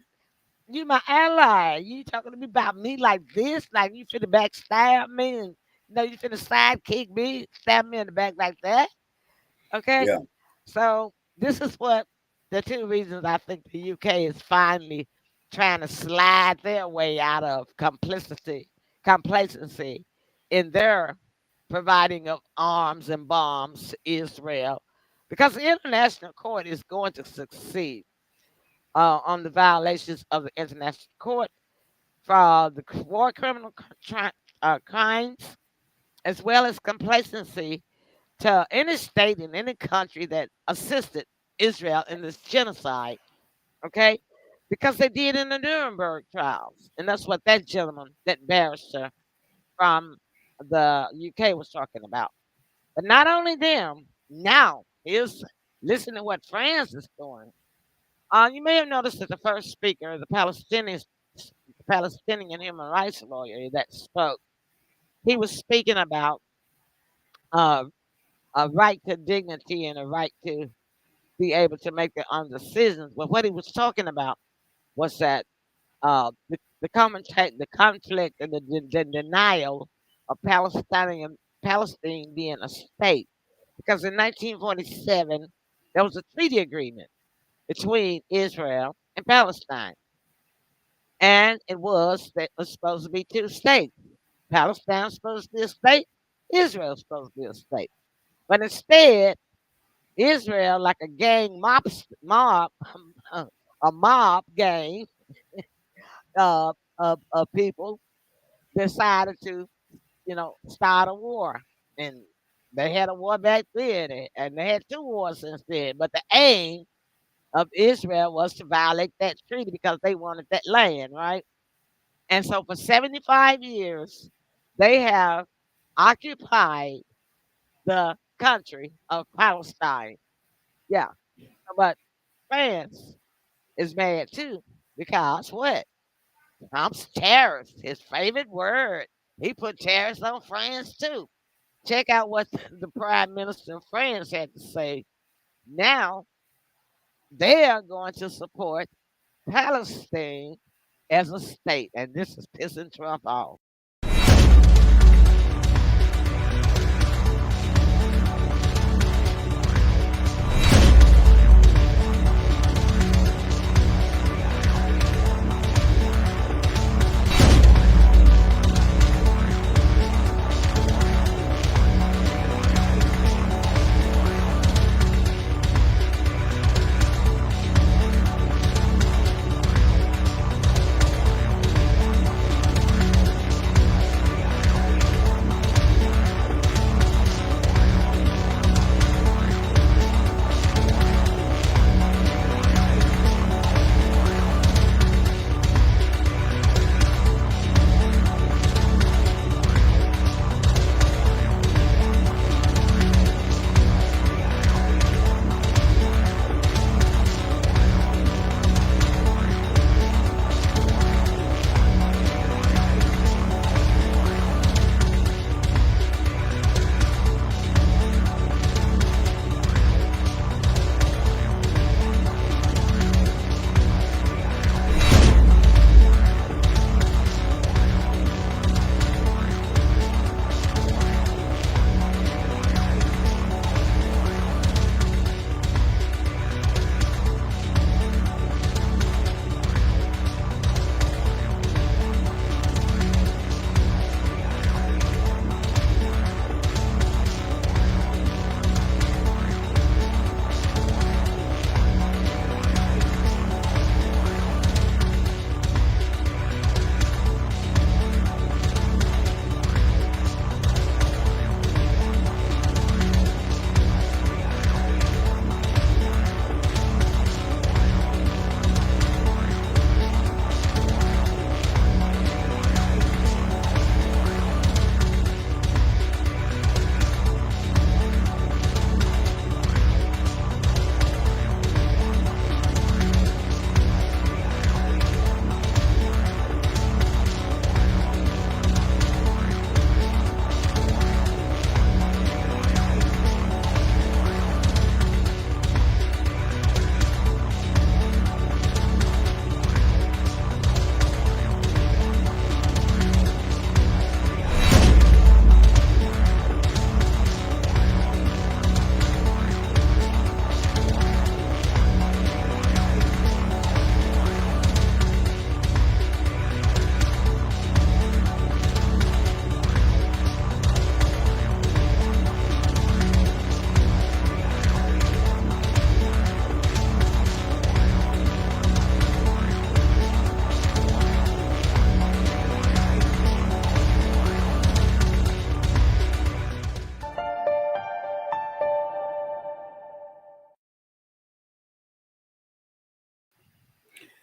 Speaker 1: You my ally? You talking to me about me like this? Like you finna backstab me and you finna sidekick me, stab me in the back like that?" Okay.
Speaker 2: Yeah.
Speaker 1: So this is what the two reasons I think the UK is finally trying to slide their way out of complacency in their providing of arms and bombs to Israel, because the international court is going to succeed on the violations of the international court for the war crimes, as well as complacency to any state in any country that assisted Israel in this genocide, okay? Because they did in the Nuremberg trials. And that's what that gentleman, that barrister from the UK was talking about. But not only them, now is listen to what France is doing. You may have noticed that the first speaker, Palestinian human rights lawyer that spoke, he was speaking about uh, a right to dignity and a right to be able to make their own decisions. But what he was talking about was that the conflict and the denial of Palestine being a state, because in 1947 there was a treaty agreement between Israel and Palestine, and it was supposed to be two states. Palestine was supposed to be a state. Israel was supposed to be a state, but instead Israel, like a a mob gang of people, decided to, start a war. And They had a war back then, and they had two wars since then. But the aim of Israel was to violate that treaty because they wanted that land, right? And so for 75 years, they have occupied the country of Palestine. Yeah. But France is mad too because what? Trump's tariffs, his favorite word. He put tariffs on France too. Check out what the Prime Minister of France had to say. Now they are going to support Palestine as a state, and this is pissing Trump off.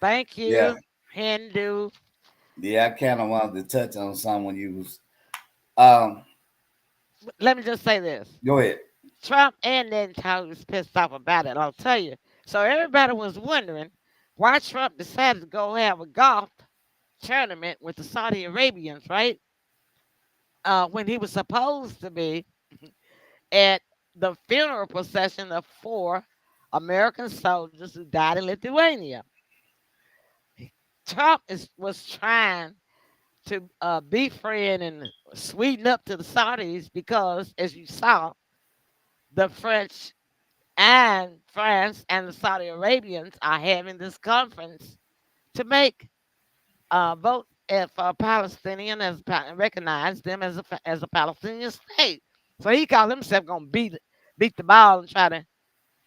Speaker 1: Thank
Speaker 2: Yeah,
Speaker 1: you, Hindu.
Speaker 2: yeah. I kind of wanted to touch on someone you was. Um,
Speaker 1: Let me just say this.
Speaker 2: Go ahead.
Speaker 1: Trump and Netanyahu was pissed off about it. I'll tell you. So everybody was wondering why Trump decided to go have a golf tournament with the Saudi Arabians, right? When he was supposed to be at the funeral procession of four American soldiers who died in Lithuania. Trump was trying to befriend and sweeten up to the Saudis because, as you saw, the French and France and the Saudi Arabians are having this conference to make vote for Palestinian recognize them as a Palestinian state. So he called himself gonna beat the ball and try to,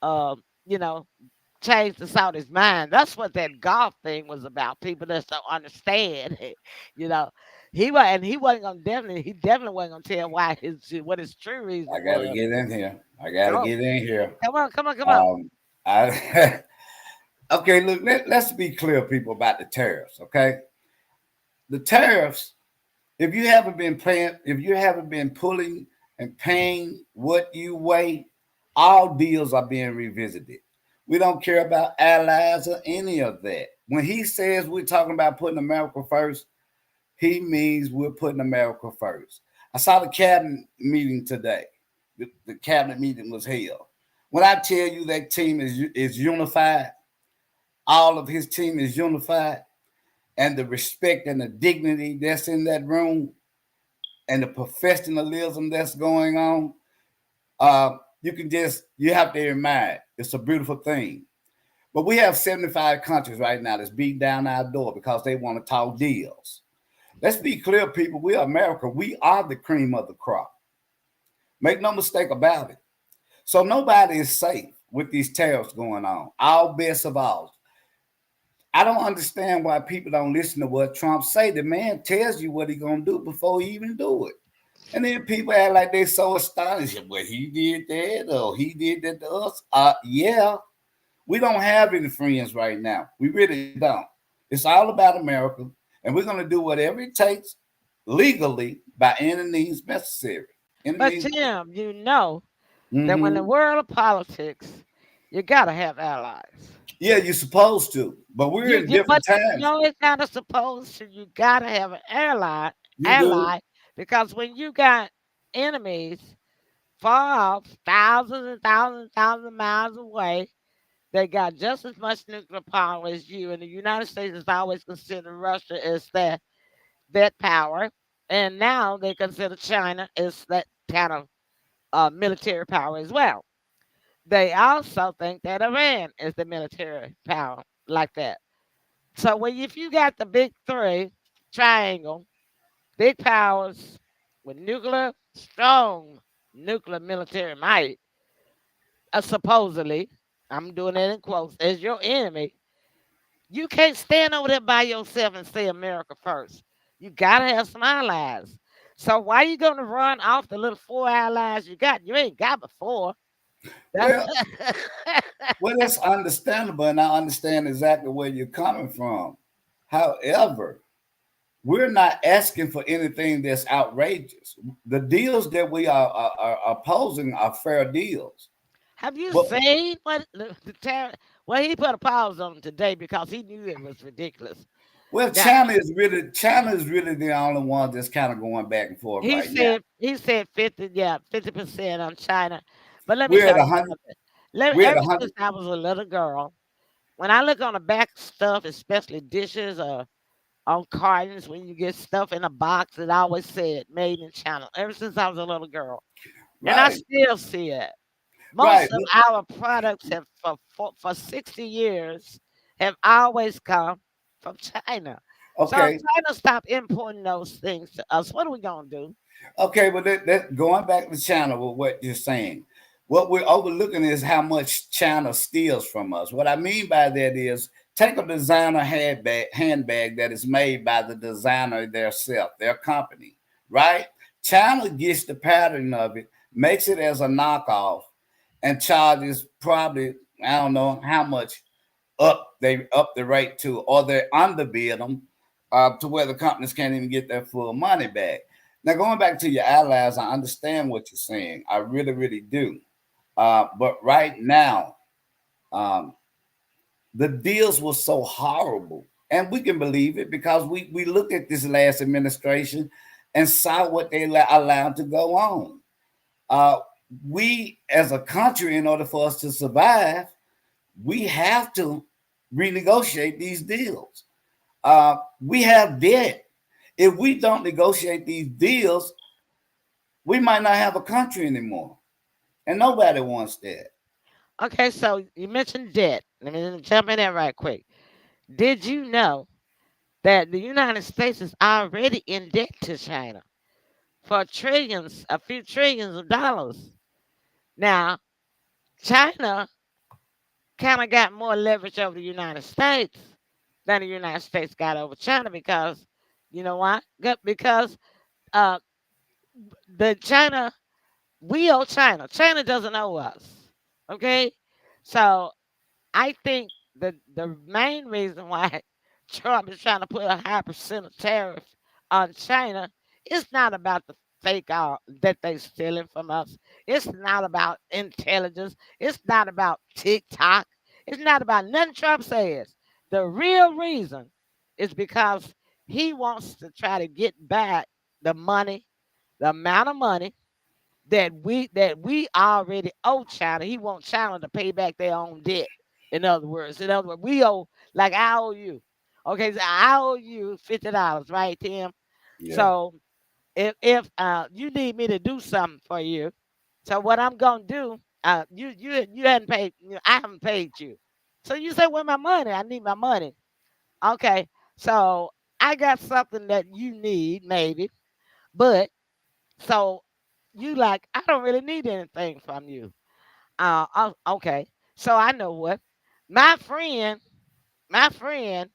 Speaker 1: uh, you know, change the Saudis' mind. That's what that golf thing was about. People that don't understand, you know. He wasn't gonna he definitely wasn't gonna tell why what his true reason
Speaker 2: I got to
Speaker 1: was.
Speaker 2: get in here. I got to
Speaker 1: Oh,
Speaker 2: get in here.
Speaker 1: come on, come on, come on.
Speaker 2: Um, I okay. Look, let's be clear, people, about the tariffs. Okay, the tariffs. If you haven't been pulling and paying what you weigh, all deals are being revisited. We don't care about allies or any of that. When he says we're talking about putting America first, he means we're putting America first. I saw the cabinet meeting today. The cabinet meeting was held. When I tell you that team is unified, all of his team is unified, and the respect and the dignity that's in that room and the professionalism that's going on, you have to admire it. It's a beautiful thing. But we have 75 countries right now that's beating down our door because they want to talk deals. Let's be clear, people. We are America. We are the cream of the crop. Make no mistake about it. So nobody is safe with these tariffs going on. All bets of all. I don't understand why people don't listen to what Trump say. The man tells you what he's gonna do before he even do it. And then people act like they're so astonished. Well, he did that or he did that to us. Yeah, we don't have any friends right now. We really don't. It's all about America, and we're gonna do whatever it takes legally by any means necessary. Any
Speaker 1: But
Speaker 2: means.
Speaker 1: Tim, you know that when the
Speaker 2: Mm-hmm.
Speaker 1: world of politics, you gotta have allies.
Speaker 2: Yeah, you're supposed to, but we're in
Speaker 1: But
Speaker 2: different times.
Speaker 1: no, it's not a supposed to. You gotta have an
Speaker 2: You do,
Speaker 1: ally, because when you got enemies far off, thousands and thousands and thousands of miles away, they got just as much nuclear power as you. And the United States has always considered Russia as that power, and now they consider China as that kind of military power as well. They also think that Iran is the military power like that. So if you got the big three triangle, big powers with strong nuclear military might, supposedly, I'm doing that in quotes, as your enemy, you can't stand over there by yourself and say America first. You gotta have some allies. So why you gonna run off the little four allies you got? You ain't got but four. That's
Speaker 2: well. Well, that's understandable, and I understand exactly where you're coming from. However, we're not asking for anything that's outrageous. The deals that we are opposing are fair deals.
Speaker 1: Have you
Speaker 2: But
Speaker 1: seen what well, he put a pause on it today because he knew it was ridiculous.
Speaker 2: well,
Speaker 1: Now
Speaker 2: China is really the only one that's kind of going back and forth right now.
Speaker 1: he said 50, yeah, 50% on China. But let me
Speaker 2: We're at
Speaker 1: tell
Speaker 2: a
Speaker 1: you
Speaker 2: hundred.
Speaker 1: something.
Speaker 2: We're at
Speaker 1: Ever
Speaker 2: a hundred.
Speaker 1: since I was a little girl, when I look on the back of stuff, especially dishes or on cartons, when you get stuff in a box, it always said made in China. Ever since I was a little girl. And I
Speaker 2: Right,
Speaker 1: still see it. Most
Speaker 2: right.
Speaker 1: of our products have for 60 years have always come from China. So if
Speaker 2: Okay,
Speaker 1: China stop importing those things to us, what are we gonna do?
Speaker 2: okay, but going back to China with what you're saying, what we're overlooking is how much China steals from us. What I mean by that is take a designer handbag that is made by the designer themselves, their company, right? China gets the pattern of it, makes it as a knockoff, and charges probably, I don't know how much they up the rate to, or they underbid them to where the companies can't even get their full money back. Now, going back to your allies, I understand what you're saying. I really, really do. But right now, um, the deals were so horrible, and we can believe it because we looked at this last administration and saw what they allowed to go on. Uh, we, as a country, in order for us to survive, we have to renegotiate these deals. We have debt. If we don't negotiate these deals, we might not have a country anymore. And nobody wants that.
Speaker 1: Okay, so you mentioned debt. Let me jump in there right quick. Did you know that the United States is already in debt to China for trillions, a few trillions of dollars? Now, China kind of got more leverage over the United States than the United States got over China because you know why? Because uh, the China we owe China. China doesn't owe us. Okay, so I think the main reason why Trump is trying to put a high percent of tariffs on China is not about the fake oil that they stealing from us. It's not about intelligence. It's not about TikTok. It's not about nothing Trump says. The real reason is because he wants to try to get back the money, the amount of money that we already owe China. He wants China to pay back their own debt. In other words, we owe like I owe you. Okay, so I owe you $50, right, Tim?
Speaker 2: Yeah.
Speaker 1: So if you need me to do something for you, so what I'm gonna do, you hadn't paid, I haven't paid you. So you say, "Where my money? I need my money." Okay, so I got something that you need, maybe, but so you like, I don't really need anything from you. Okay. So I know what my friend, my friend,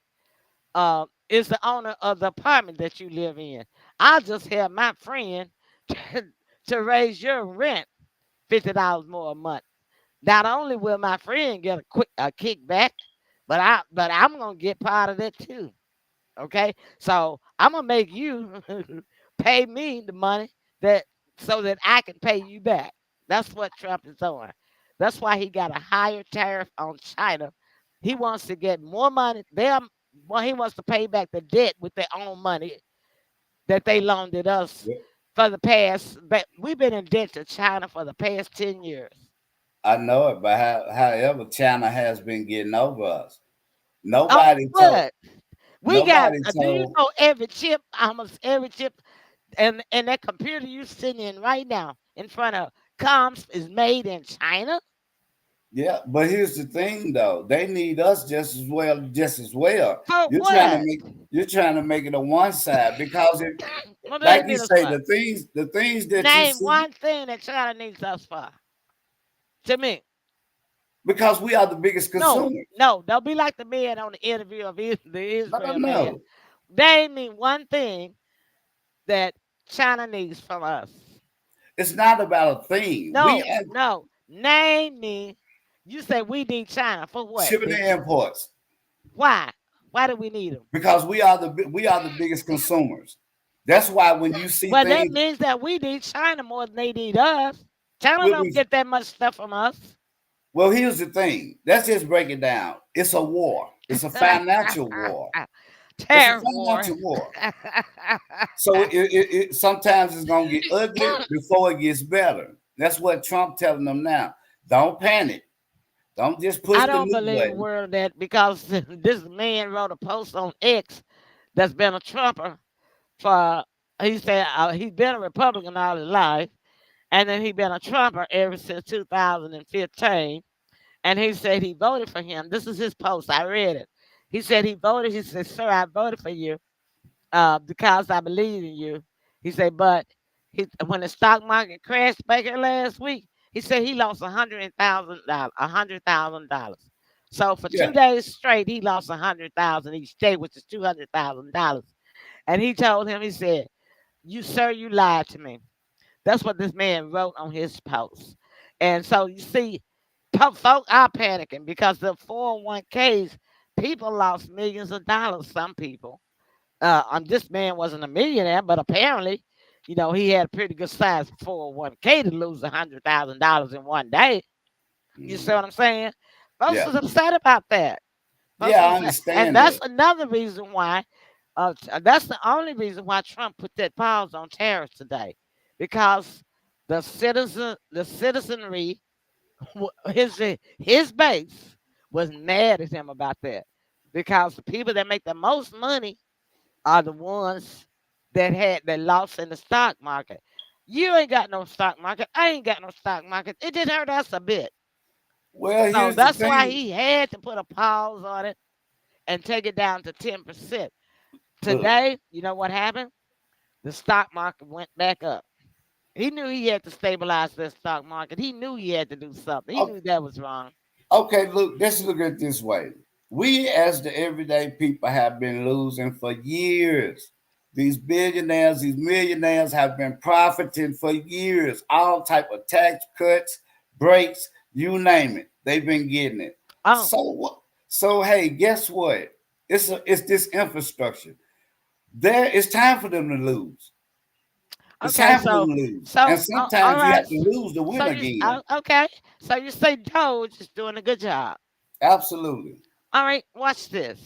Speaker 1: is the owner of the apartment that you live in. I'll just have my friend to, to raise your rent $50 more a month. Not only will my friend get a kickback, but I'm gonna get part of that too. Okay, so I'm gonna make you pay me the money that so that I can pay you back. That's what Trump is doing. That's why he got a higher tariff on China. He wants to get more money. Well, he wants to pay back the debt with their own money that they loaned it us
Speaker 2: Yeah.
Speaker 1: for the past. But we've been in debt to China for the past 10 years.
Speaker 2: I know it, but however, China has been getting over us.
Speaker 1: Oh,
Speaker 2: Nobody told.
Speaker 1: what? We got.
Speaker 2: Nobody
Speaker 1: Do you
Speaker 2: told.
Speaker 1: know every chip? Almost every chip and that computer you sitting in right now in front of comps is made in China.
Speaker 2: Yeah, but here's the thing, though. They need us just as well. Just as well.
Speaker 1: For
Speaker 2: You're trying to
Speaker 1: what?
Speaker 2: make. You're trying to make it a one side because it,
Speaker 1: What do they
Speaker 2: like you
Speaker 1: need us
Speaker 2: say,
Speaker 1: for?
Speaker 2: the things that you
Speaker 1: Name
Speaker 2: see,
Speaker 1: one thing that China needs us for. To me,
Speaker 2: because we are the biggest
Speaker 1: no,
Speaker 2: consumers.
Speaker 1: no. Don't be like the man on the interview of the
Speaker 2: No, no,
Speaker 1: Israel man.
Speaker 2: no.
Speaker 1: They need one thing that China needs from us.
Speaker 2: It's not about a thing. We
Speaker 1: No,
Speaker 2: are
Speaker 1: no. Name me. You say we need China for what,
Speaker 2: shipping
Speaker 1: bitch?
Speaker 2: and imports
Speaker 1: Why? Why do we need them?
Speaker 2: because we are the biggest consumers. That's why when you see
Speaker 1: Well, that
Speaker 2: things,
Speaker 1: means that we need China more than they need us. China
Speaker 2: we,
Speaker 1: don't
Speaker 2: we,
Speaker 1: get that much stuff from us.
Speaker 2: well, here's the thing. Let's just break it down. It's a war. It's a financial war. It's a
Speaker 1: Terror war.
Speaker 2: financial war. So sometimes it's gonna get ugly before it gets better. That's what Trump telling them now. Don't panic. Don't just push
Speaker 1: I
Speaker 2: the
Speaker 1: don't
Speaker 2: new
Speaker 1: believe a
Speaker 2: button.
Speaker 1: word of that because this man wrote a post on X that's been a Trumper for. He said he's been a Republican all his life, and then he been a Trumper ever since 2015. And he said he voted for him. This is his post. I read it. He said he voted. He said, "Sir, I voted for you because I believe in you." He said, but when the stock market crashed back here last week, he said he lost $100,000, $100,000. So for
Speaker 2: Yeah,
Speaker 1: 2 days straight, he lost 100,000 each day, which is $200,000. And he told him, he said, "You sir, you lied to me." That's what this man wrote on his post. And so you see, folk are panicking because the 401ks, people lost millions of dollars. Some people this man wasn't a millionaire, but apparently, he had a pretty good size 401k to lose $100,000 in one day. You see
Speaker 2: mhm.
Speaker 1: what I'm saying? Folks
Speaker 2: Yeah,
Speaker 1: was upset about that. Folks
Speaker 2: yeah. I
Speaker 1: was upset. And
Speaker 2: understand
Speaker 1: that's
Speaker 2: that.
Speaker 1: another reason why, that's the only reason why Trump put that pause on tariffs today. Because the citizenry, his base was mad at him about that. Because the people that make the most money are the ones that lost in the stock market. You ain't got no stock market. I ain't got no stock market. It didn't hurt us a bit.
Speaker 2: Well,
Speaker 1: So
Speaker 2: here's the
Speaker 1: that's why
Speaker 2: thing.
Speaker 1: he had to put a pause on it and take it down to 10%.
Speaker 2: Look,
Speaker 1: Today, you know what happened? The stock market went back up. He knew he had to stabilize the stock market. He knew he had to do something. He
Speaker 2: o-
Speaker 1: knew that was wrong.
Speaker 2: Okay, look, let's look at it this way. We as the everyday people have been losing for years. These billionaires, these millionaires have been profiting for years. All type of tax cuts, breaks, you name it. They've been getting it.
Speaker 1: Oh,
Speaker 2: So what? So hey, guess what? It's this infrastructure. It's time for them to lose. It's
Speaker 1: okay.
Speaker 2: time for them to lose. And
Speaker 1: All
Speaker 2: sometimes you
Speaker 1: right.
Speaker 2: have to lose to win again.
Speaker 1: Okay. So you say Doge is doing a good job.
Speaker 2: Absolutely.
Speaker 1: All right. Watch this.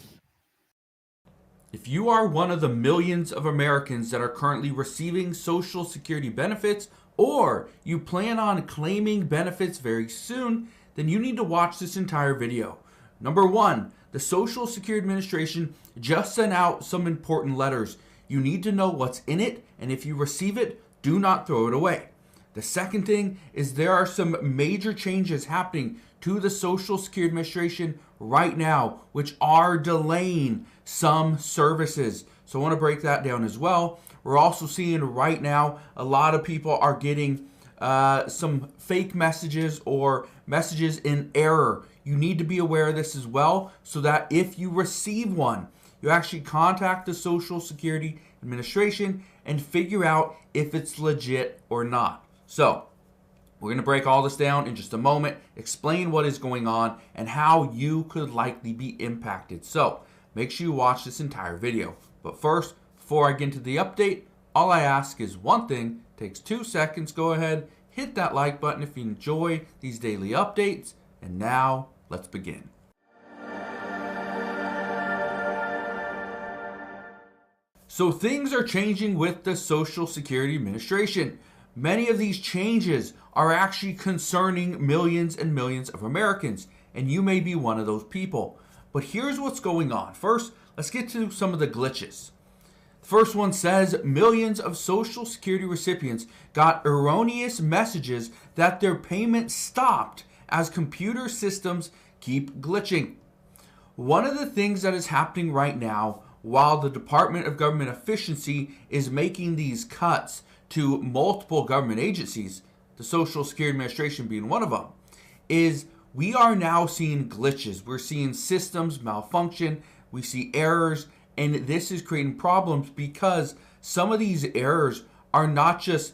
Speaker 8: If you are one of the millions of Americans that are currently receiving Social Security benefits, or you plan on claiming benefits very soon, then you need to watch this entire video. Number one, the Social Security Administration just sent out some important letters. You need to know what's in it, and if you receive it, do not throw it away. The second thing is there are some major changes happening to the Social Security Administration right now, which are delaying some services. So I want to break that down as well. We're also seeing right now a lot of people are getting some fake messages or messages in error. You need to be aware of this as well, so that if you receive one, you actually contact the Social Security Administration and figure out if it's legit or not. So we're going to break all this down in just a moment, explain what is going on and how you could likely be impacted. So make sure you watch this entire video. But first, before I get into the update, all I ask is one thing. It takes 2 seconds. Go ahead, hit that like button if you enjoy these daily updates. And now, let's begin. So things are changing with the Social Security Administration. Many of these changes are actually concerning millions and millions of Americans, and you may be one of those people. But here's what's going on. First, let's get to some of the glitches. The first one says millions of Social Security recipients got erroneous messages that their payment stopped as computer systems keep glitching. One of the things that is happening right now, while the Department of Government Efficiency is making these cuts to multiple government agencies, the Social Security Administration being one of them, is we are now seeing glitches. We're seeing systems malfunction, we see errors, and this is creating problems because some of these errors are not just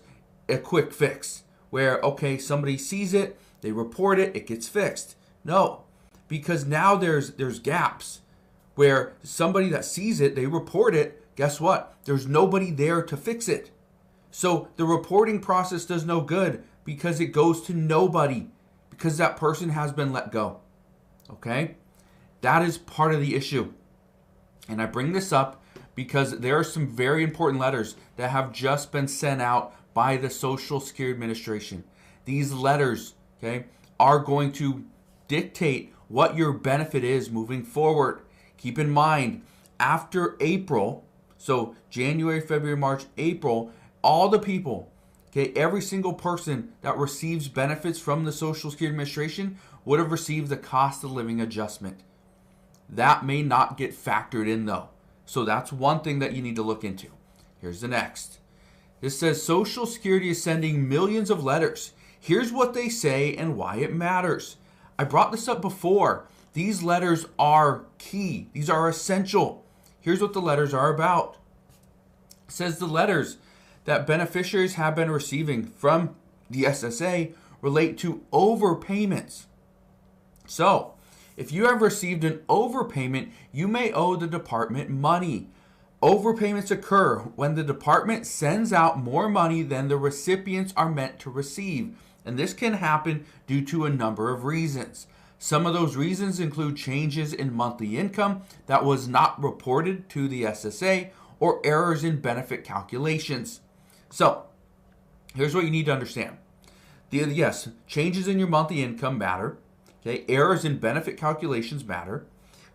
Speaker 8: a quick fix where, okay, somebody sees it, they report it, it gets fixed. No, because now there's gaps where somebody that sees it, they report it, guess what? There's nobody there to fix it. So the reporting process does no good because it goes to nobody because that person has been let go. Okay? That is part of the issue. And I bring this up because there are some very important letters that have just been sent out by the Social Security Administration. These letters, okay, are going to dictate what your benefit is moving forward. Keep in mind, after April, so January, February, March, April, all the people, okay, every single person that receives benefits from the Social Security Administration would have received the cost of living adjustment. That may not get factored in though. So that's one thing that you need to look into. Here's the next. This says Social Security is sending millions of letters. Here's what they say and why it matters. I brought this up before. These letters are key. These are essential. Here's what the letters are about. It says the letters that beneficiaries have been receiving from the SSA relate to overpayments. So, if you have received an overpayment, you may owe the department money. Overpayments occur when the department sends out more money than the recipients are meant to receive, and this can happen due to a number of reasons. Some of those reasons include changes in monthly income that was not reported to the SSA or errors in benefit calculations. So, here's what you need to understand. Yes, changes in your monthly income matter. Okay, errors in benefit calculations matter.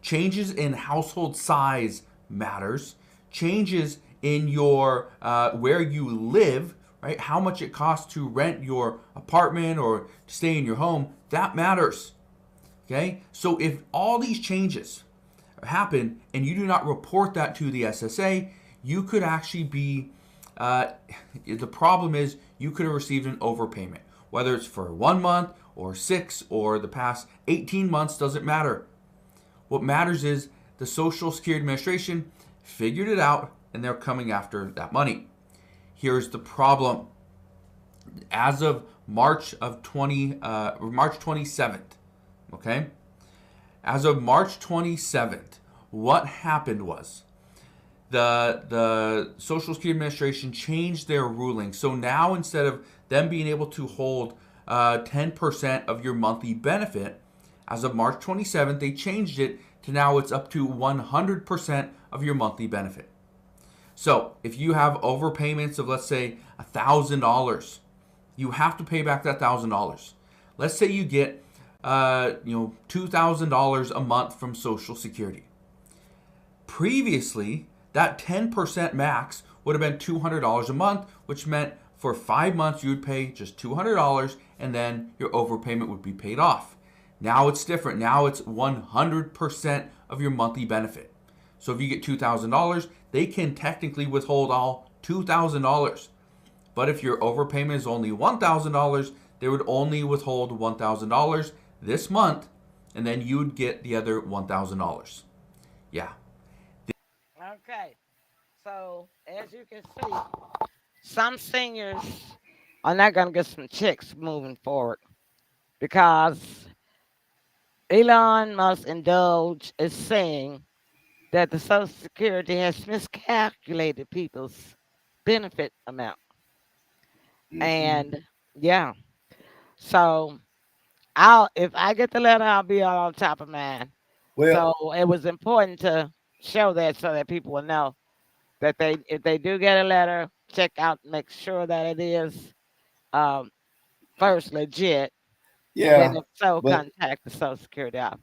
Speaker 8: Changes in household size matters. Changes in your where you live, right? How much it costs to rent your apartment or stay in your home, that matters. Okay, so if all these changes happen and you do not report that to the SSA, you could actually be, the problem is you could have received an overpayment, whether it's for 1 month or 6 or the past 18 months doesn't matter. What matters is the Social Security Administration figured it out and they're coming after that money. Here's the problem. As of March 27th, okay? As of March 27th, what happened was the Social Security Administration changed their ruling. So now instead of them being able to hold 10% of your monthly benefit, as of March 27th, they changed it to now it's up to 100% of your monthly benefit. So if you have overpayments of, let's say, $1,000, you have to pay back that $1,000. Let's say you get $2,000 a month from Social Security. Previously, that 10% max would have been $200 a month, which meant for 5 months you would pay just $200 and then your overpayment would be paid off. Now it's different. Now it's 100% of your monthly benefit. So if you get $2,000, they can technically withhold all $2,000. But if your overpayment is only $1,000, they would only withhold $1,000 this month, and then you would get the other $1,000. Yeah.
Speaker 1: Okay. So, as you can see, some seniors are not going to get some checks moving forward because Elon Musk indulge is saying that the Social Security has miscalculated people's benefit amount. And yeah, so if I get the letter, I'll be all on top of mine.
Speaker 2: Well,
Speaker 1: So it was important to show that so that people will know that if they do get a letter, check out, make sure that it is um, first legit, and then
Speaker 2: yeah,
Speaker 1: if so,
Speaker 2: but
Speaker 1: contact the Social Security office.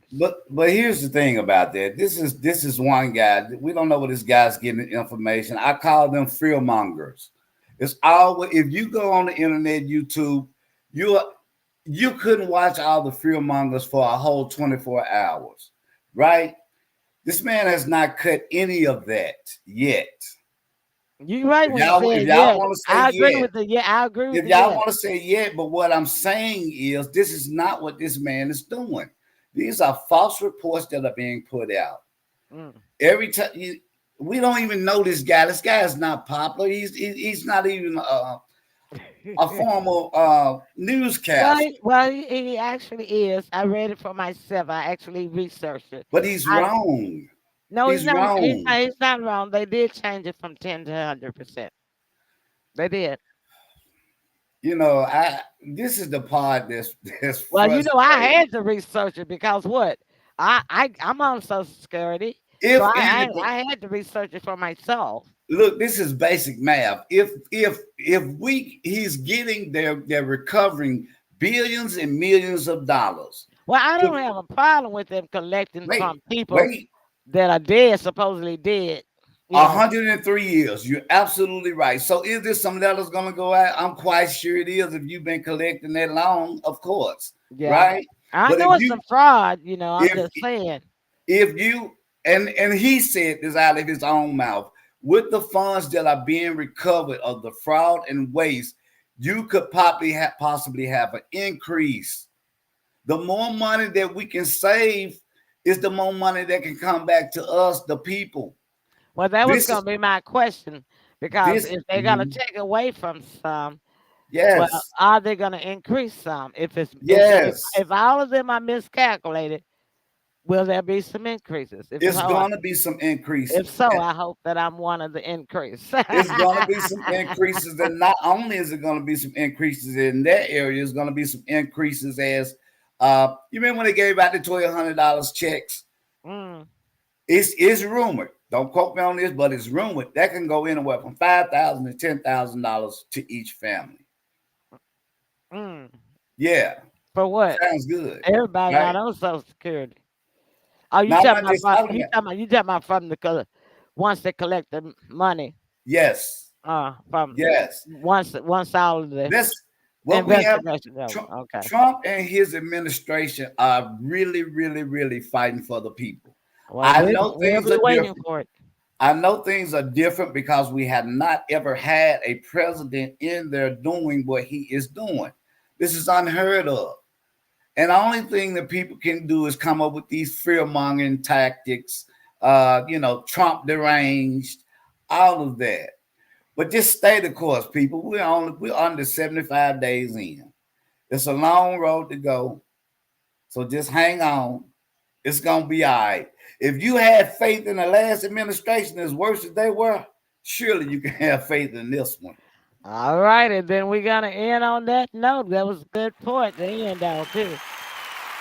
Speaker 2: but here's the thing about that. This is one guy. We don't know where this guy's getting information. I call them fear mongers. It's always, if you go on the internet, YouTube, you couldn't watch all the fear mongers for a whole 24 hours, right? This man has not cut any of that yet.
Speaker 1: You're right
Speaker 2: If
Speaker 1: when you
Speaker 2: if
Speaker 1: said
Speaker 2: y'all
Speaker 1: yeah.
Speaker 2: want to say
Speaker 1: I agree
Speaker 2: yet,
Speaker 1: with the yeah. I agree with
Speaker 2: if
Speaker 1: the
Speaker 2: y'all
Speaker 1: yeah.
Speaker 2: want to say yet, but what I'm saying is this is not what this man is doing. These are false reports that are being put out.
Speaker 1: Mm.
Speaker 2: Every time we don't even know this guy. This guy is not popular. He's not even a former newscaster.
Speaker 1: He actually is. I read it for myself. I actually researched it.
Speaker 2: But he's
Speaker 1: I
Speaker 2: wrong.
Speaker 1: No, he's
Speaker 2: He's
Speaker 1: not.
Speaker 2: wrong.
Speaker 1: He's not wrong. They did change it from 10 to 100%. They did.
Speaker 2: I this is the part that's
Speaker 1: Well, I
Speaker 2: frustrating.
Speaker 1: had to research it because what? I'm on Social Security, so
Speaker 2: If anything,
Speaker 1: I had to research it for myself.
Speaker 2: look, this is basic math. If he's getting they're recovering billions and millions of dollars.
Speaker 1: Well, I
Speaker 2: To,
Speaker 1: don't have a problem with them collecting
Speaker 2: wait,
Speaker 1: from people
Speaker 2: wait,
Speaker 1: that are dead, supposedly dead. You know,
Speaker 2: 103 years. You're absolutely right. So is this something that is going to go out? I'm quite sure it is if you've been collecting that long, of course.
Speaker 1: yeah.
Speaker 2: Right?
Speaker 1: I
Speaker 2: But
Speaker 1: know it's a fraud. I'm
Speaker 2: if
Speaker 1: just saying.
Speaker 2: if you and he said this out of his own mouth, with the funds that are being recovered of the fraud and waste, you could possibly have an increase. The more money that we can save is the more money that can come back to us, the people.
Speaker 1: Well, that was
Speaker 2: This
Speaker 1: going
Speaker 2: is
Speaker 1: to be my question because
Speaker 2: this.
Speaker 1: if they're going to take away from some, well,
Speaker 2: Yes,
Speaker 1: are they going to increase some?
Speaker 2: yes.
Speaker 1: If all of them are miscalculated, will there be some increases?
Speaker 2: It's gonna be some
Speaker 1: If
Speaker 2: increases.
Speaker 1: so, I hope that I'm one of the increase.
Speaker 2: It's gonna be some increases, and not only is it gonna be some increases in that area, it's gonna be some increases as you remember when they gave out the $1,200 checks?
Speaker 1: Mm,
Speaker 2: It's rumored. Don't quote me on this, but it's rumored that can go anywhere from $5,000 to $10,000 to each family.
Speaker 1: mm.
Speaker 2: Yeah,
Speaker 1: For what?
Speaker 2: sounds good,
Speaker 1: Everybody
Speaker 2: right?
Speaker 1: not on Social Security. Oh,
Speaker 2: Now I'm not just talking about
Speaker 1: you talking about from once they collect the money,
Speaker 2: yes,
Speaker 1: from
Speaker 2: yes.
Speaker 1: once all of the
Speaker 2: That's what we have.
Speaker 1: investigation over.
Speaker 2: Trump,
Speaker 1: Okay.
Speaker 2: Trump and his administration are really, really, really fighting for the people.
Speaker 1: Well,
Speaker 2: I know
Speaker 1: we'll
Speaker 2: things
Speaker 1: be
Speaker 2: are
Speaker 1: waiting
Speaker 2: different.
Speaker 1: for it.
Speaker 2: I know things are different because we have not ever had a president in there doing what he is doing. This is unheard of. And the only thing that people can do is come up with these fear mongering tactics, Trump deranged, all of that. But just stay the course, people. We're under 75 days in. It's a long road to go. So just hang on. It's gonna be all right. If you had faith in the last administration as worse as they were, surely you can have faith in this one.
Speaker 1: All right, and then we're gonna end on that note. That was a good point to end on too.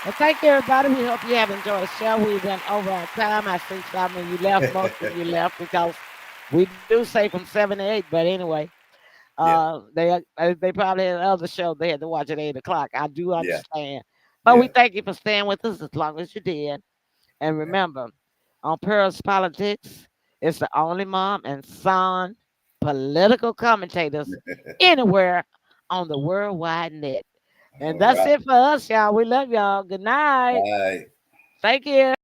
Speaker 1: Well, thank you, everybody. We hope you have enjoyed the show. We went over our time. I see some of you left. Most of you left because we do say from 7 to 8. But anyway,
Speaker 2: Yeah,
Speaker 1: they probably had other show they had to watch at 8 o'clock. I do
Speaker 2: yeah,
Speaker 1: understand, but we
Speaker 2: yeah.
Speaker 1: thank you for staying with us as long as you did. And remember, on Pearl's Politics, it's the only mom and son political commentators anywhere on the worldwide net. And
Speaker 2: All
Speaker 1: that's
Speaker 2: right.
Speaker 1: it for us, y'all. We love y'all. Good night.
Speaker 2: Bye.
Speaker 1: Thank you.